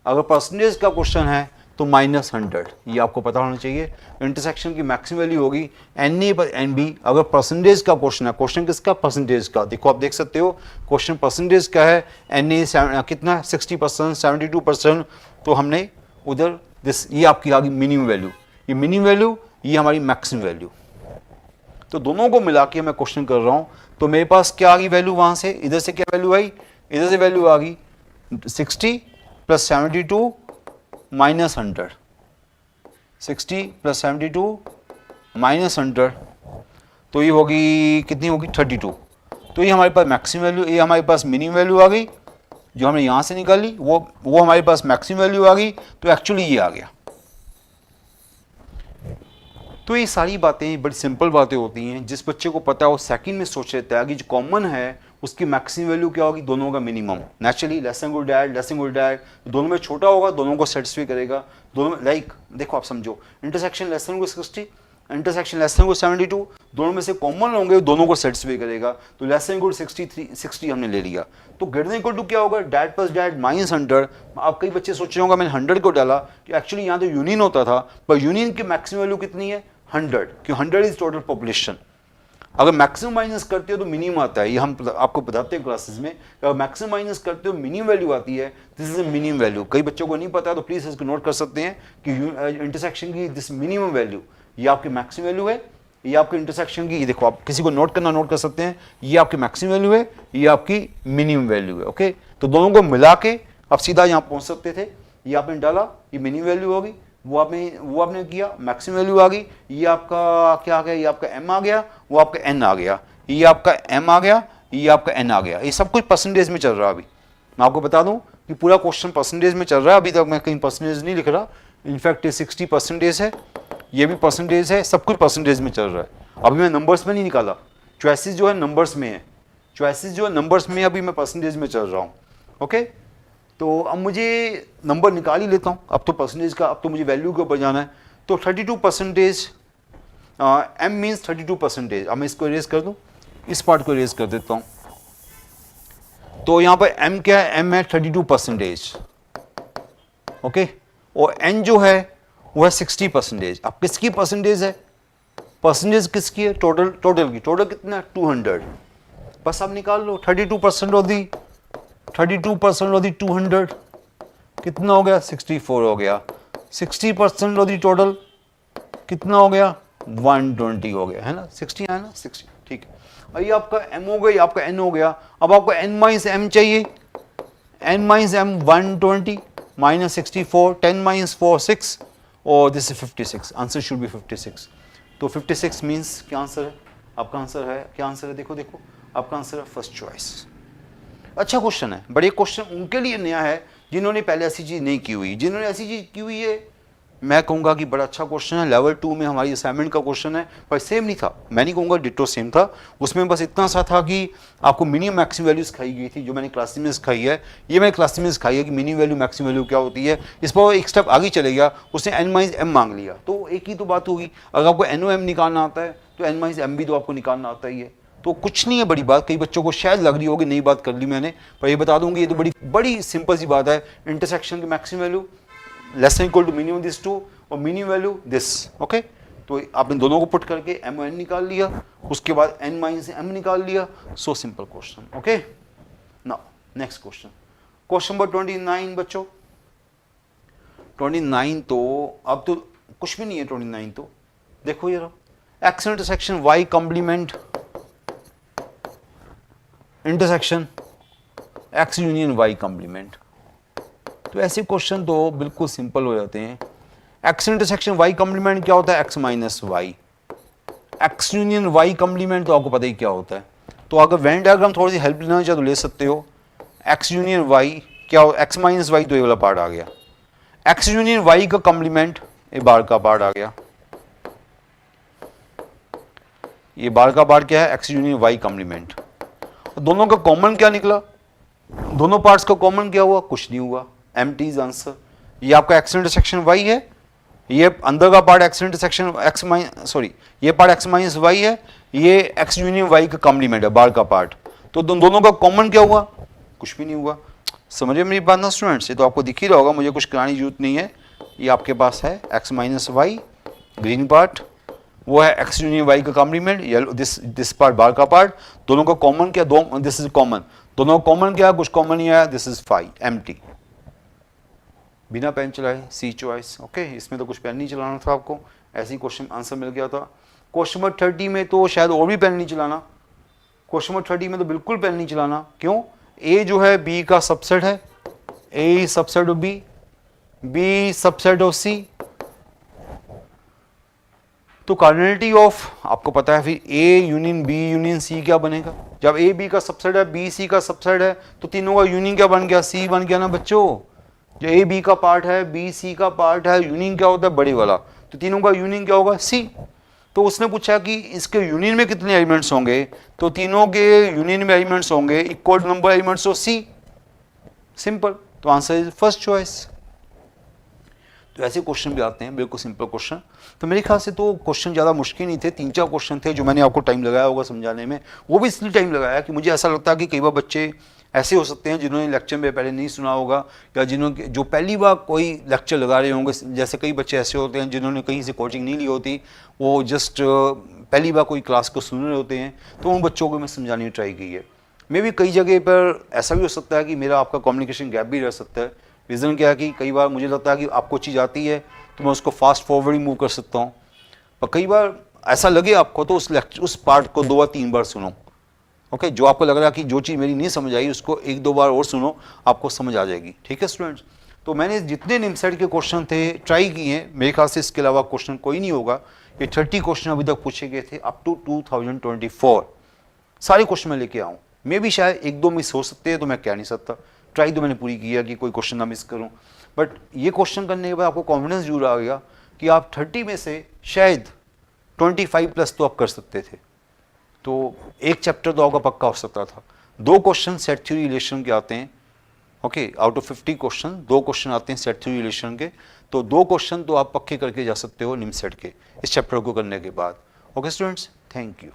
अगर परसेंटेज का क्वेश्चन है तो -100। ये आपको पता होना चाहिए। इंटरसेक्शन की मैक्सिमम वैल्यू होगी NA पर NB। अगर परसेंटेज का क्वेश्चन है, क्वेश्चन किसका? परसेंटेज का। देखो आप देख सकते हो क्वेश्चन परसेंटेज का है, NA कितना? 60%, 72%। तो हमने उधर दिस, ये आपकी आ गई मिनिमम वैल्यू, ये मिनिमम वैल्यू, ये हमारी मैक्सिमम वैल्यू। तो दोनों को मिला के मैं क्वेश्चन कर रहा हूँ। तो मेरे पास क्या आ गई वैल्यू? वहाँ से इधर से क्या वैल्यू आई? इधर से वैल्यू आ गई 60 प्लस 72 माइनस 100, 60 प्लस 72 माइनस 100, तो ये होगी कितनी होगी? 32। तो ये हमारे पास मैक्सिमम वैल्यू, ये हमारे पास मिनिमम वैल्यू आ गई जो हमने यहाँ से निकाली, वो हमारे पास मैक्सिमम वैल्यू आ गई। तो एक्चुअली ये आ गया। तो ये सारी बातें बड़ी सिंपल बातें होती हैं। जिस बच्चे को पता है वो सेकंड में सोच लेता है कि जो कॉमन है उसकी मैक्सिमम वैल्यू क्या होगी? दोनों का minimum. Naturally less than equal to that, less than equal to that, दोनों में छोटा होगा, दोनों को सेटिस्फाई करेगा। दोनों में लाइक देखो आप समझो, intersection less than equal to 60, intersection less than equal to 72, दोनों में से कॉमन होंगे, दोनों को सेटिस्फाई करेगा। तो लेस देन इक्वल टू 60 हमने ले लिया। तो ग्रेटर देन इक्वल टू क्या होगा? That plus that minus 100। आप कई बच्चे सोच रहे होंगे मैंने 100 को डाला, कि एक्चुअली यहाँ तो यूनियन होता था, पर यूनियन की मैक्सिमम वैल्यू कितनी है? 100, क्यों? 100 इज टोटल पॉपुलेशन। अगर मैक्सिमम माइनस करते हो तो मिनिमम आता है, ये हम आपको बताते हैं क्लासेस में। अगर मैक्सिमम माइनस करते हो मिनिमम वैल्यू आती है, this is a minimum value. कई बच्चों को नहीं पता तो प्लीज इसको नोट कर सकते हैं कि इंटरसेक्शन की दिस मिनिमम वैल्यू, ये आपकी मैक्सिमम वैल्यू है, ये आपकी इंटरसेक्शन की, ये देखो आप किसी को नोट करना नोट कर सकते हैं, ये आपकी मैक्सिमम वैल्यू है, ये आपकी मिनिमम वैल्यू है। ओके, तो दोनों को मिला के आप सीधा यहाँ पहुँच सकते थे। ये आपने डाला, ये मिनिमम वैल्यू होगी, वो आपने किया, मैक्सिमम वैल्यू आ गई, ये आपका क्या आ गया? ये आपका M आ गया, वो आपका N आ गया, ये आपका M आ गया, ये आपका N आ गया। ये सब कुछ परसेंटेज में चल रहा है। अभी मैं आपको बता दूं कि पूरा क्वेश्चन परसेंटेज में चल रहा है। अभी तक मैं कहीं परसेंटेज नहीं लिख रहा। इनफैक्ट 60% है, ये भी परसेंटेज है, सब कुछ परसेंटेज में चल रहा है। अभी मैं नंबर्स में नहीं निकाला, चॉइसेस जो है नंबर्स में है, चॉइसेस जो है नंबर्स में, अभी मैं परसेंटेज में चल रहा हूँ। ओके, तो अब मुझे नंबर निकाल ही लेता हूँ। अब तो परसेंटेज का, अब तो मुझे वैल्यू के ऊपर जाना है। तो 32%, M मीन्स 32%। अब मैं इसको इरेज कर दूँ, इस पार्ट को इरेज कर देता हूँ। तो यहाँ पर M क्या है? M है 32%। ओके, और N जो है वो है 60%। अब किसकी परसेंटेज है? परसेंटेज किसकी है? टोटल की। टोटल कितना है? 200। बस आप निकाल लो, 32% ऑफ दी 200 कितना हो गया? 64 हो गया। 60% ऑफ दी टोटल कितना हो गया? 120 हो गया, है ना? 60 है ना? 60, ठीक है। ये आपका M हो गया, आपका N हो गया। अब आपको N माइनस M चाहिए। N minus M 120 minus 64, 10 minus 4 6, और this is 56। Answer should be 56। तो 56 मीन्स क्या आंसर है? आपका आंसर है, क्या आंसर है? देखो देखो, आपका आंसर है फर्स्ट चॉइस। अच्छा क्वेश्चन है, बट ये क्वेश्चन उनके लिए नया है जिन्होंने पहले ऐसी चीज़ नहीं की हुई। जिन्होंने ऐसी चीज़ की हुई है, मैं कहूँगा कि बड़ा अच्छा क्वेश्चन है। लेवल 2 में हमारी असाइनमेंट का क्वेश्चन है, पर सेम नहीं था, मैं नहीं कहूँगा डिटो सेम था। उसमें बस इतना सा था कि आपको मिनिमम मैक्सिमम वैल्यू सिखाई गई थी, जो मैंने क्लास में सिखाई है। ये मैंने क्लास में सिखाई है कि मिनिमम वैल्यू मैक्सिमम वैल्यू क्या होती है। इस पर एक स्टेप आगे चले गया, उसने n-m मांग लिया, तो एक ही तो बात होगी। अगर आपको NOM निकालना आता है तो n-m भी तो आपको निकालना आता ही है। तो कुछ नहीं है बड़ी बात। कई बच्चों को शायद लग रही होगी नई बात कर ली मैंने, पर ये बता दूंगी ये तो बड़ी बड़ी सिंपल सी बात है। इंटरसेक्शन की maximum value less than equal to minimum this two और मिनिमम वैल्यू दिस। ओके, तो आपने दोनों को पुट करके m और n निकाल लिया, उसके बाद n-m निकाल लिया। So simple question. Okay, now next question, question number 29 बच्चों। 29 तो अब तो कुछ भी नहीं है। 29 तो देखो ये रहा, x intersection y complement intersection x union y complement. तो ऐसे क्वेश्चन तो बिल्कुल सिंपल हो जाते हैं। x इंटरसेक्शन y कॉम्प्लीमेंट क्या होता है? x minus y. x union y complement तो आपको पता ही क्या होता है। तो अगर वेन डायग्राम थोड़ी सी हेल्प लेना चाहे तो ले सकते हो। x यूनियन y क्या हो? x माइनस वाई, तो ये वाला पार्ट आ गया। x यूनियन y का कॉम्प्लीमेंट ये बार का पार्ट आ गया। ये बार का पार्ट क्या है? x union y complement. दोनों का कॉमन क्या निकला? दोनों पार्ट्स का कॉमन क्या हुआ? कुछ नहीं हुआ, एम्प्टी इज आंसर। ये आपका x इंटरसेक्शन y है, ये अंदर का पार्ट x इंटरसेक्शन ये पार्ट x माइनस y है, ये x यूनियन y का कॉम्प्लीमेंट है, बार का पार्ट। तो दोनों का कॉमन क्या हुआ? कुछ भी नहीं हुआ। समझे मेरी बात ना स्टूडेंट्स? ये तो आपको दिख ही रहा होगा, मुझे कुछ कराने की जरूरत नहीं है। ये आपके पास है x minus y green part, वो है x यूनियन y का complement, yellow this part bar का पार्ट। दोनों का कॉमन क्या? दो, दिस इज कॉमन। दोनों का कॉमन क्या? कुछ कॉमन नहीं आया, दिस इज 5 एम्प्टी। बिना पेन चलाए सी चॉइस। ओके, इसमें तो कुछ पेन नहीं चलाना था आपको, ऐसे ही क्वेश्चन आंसर मिल गया था। क्वेश्चन नंबर 30 में तो शायद और भी पेन नहीं चलाना। क्वेश्चन नंबर 30 में तो बिल्कुल पेन नहीं चलाना। क्यों? ए जो है बी का सबसेट है, A subset of B, B subset of C. तो कार्डिनलिटी ऑफ आपको पता है, फिर A union B union C क्या बनेगा? जब ए बी का सबसेट है, बी सी का सबसेट है, तो तीनों का यूनियन क्या बन गया? सी बन गया ना बच्चों। जो ए बी का पार्ट है, बी सी का पार्ट है, यूनियन क्या होता है? बड़े वाला। तो तीनों का यूनियन क्या होगा? सी। तो उसने पूछा कि इसके यूनियन में कितने एलिमेंट्स होंगे, तो तीनों के यूनियन में एलिमेंट्स होंगे equal number elements of C. Simple. तो आंसर इज फर्स्ट चॉइस। तो ऐसे क्वेश्चन भी आते हैं, बिल्कुल सिंपल क्वेश्चन। तो मेरे ख्याल से तो क्वेश्चन ज़्यादा मुश्किल नहीं थे, 3-4 क्वेश्चन थे जो मैंने आपको टाइम लगाया होगा समझाने में। वो भी इसलिए टाइम लगाया कि मुझे ऐसा लगता है कि कई बार बच्चे ऐसे हो सकते हैं जिन्होंने लेक्चर में पहले नहीं सुना होगा, या जिन्होंने जो पहली बार कोई लेक्चर लगा रहे होंगे। जैसे कई बच्चे ऐसे होते हैं जिन्होंने कहीं से कोचिंग नहीं ली होती, वो जस्ट पहली बार कोई क्लास को सुन रहे होते हैं। तो उन बच्चों को मैं समझाने की ट्राई की है। मे भी कई जगह पर ऐसा भी हो सकता है कि मेरा आपका कम्युनिकेशन गैप भी रह सकता है। रीज़न क्या है कि कई बार मुझे लगता है कि आपको चीज़ आती है तो मैं उसको फास्ट फॉरवर्ड ही मूव कर सकता हूँ, पर कई बार ऐसा लगे आपको तो उस पार्ट को 2 या 3 बार सुनो। ओके, जो आपको लग रहा है कि जो चीज़ मेरी नहीं समझ आई उसको 1-2 बार और सुनो, आपको समझ आ जाएगी। ठीक है स्टूडेंट्स? तो मैंने जितने निमसेट के क्वेश्चन थे ट्राई किए हैं, मेरे ख्याल से इसके अलावा क्वेश्चन कोई नहीं होगा। ये 30 क्वेश्चन अभी तक पूछे गए थे अप टू 2024। सारे क्वेश्चन मैं लेके आऊँ, मे भी शायद 1-2 मिस हो सकते हैं, तो मैं कह नहीं सकता। ट्राई तो मैंने पूरी की है कि कोई क्वेश्चन ना मिस करूं। बट ये क्वेश्चन करने के बाद आपको कॉन्फिडेंस जरूर आ गया कि आप 30 में से शायद 25+ तो आप कर सकते थे। तो एक चैप्टर तो आपका पक्का हो सकता था। 2 क्वेश्चन सेट थ्योरी रिलेशन के आते हैं। Okay, out of 50 question 2 question आते हैं सेट थ्योरी रिलेशन के। तो 2 क्वेश्चन तो आप पक्के करके जा सकते हो निमसेट के इस चैप्टर को करने के बाद। Okay students, thank you.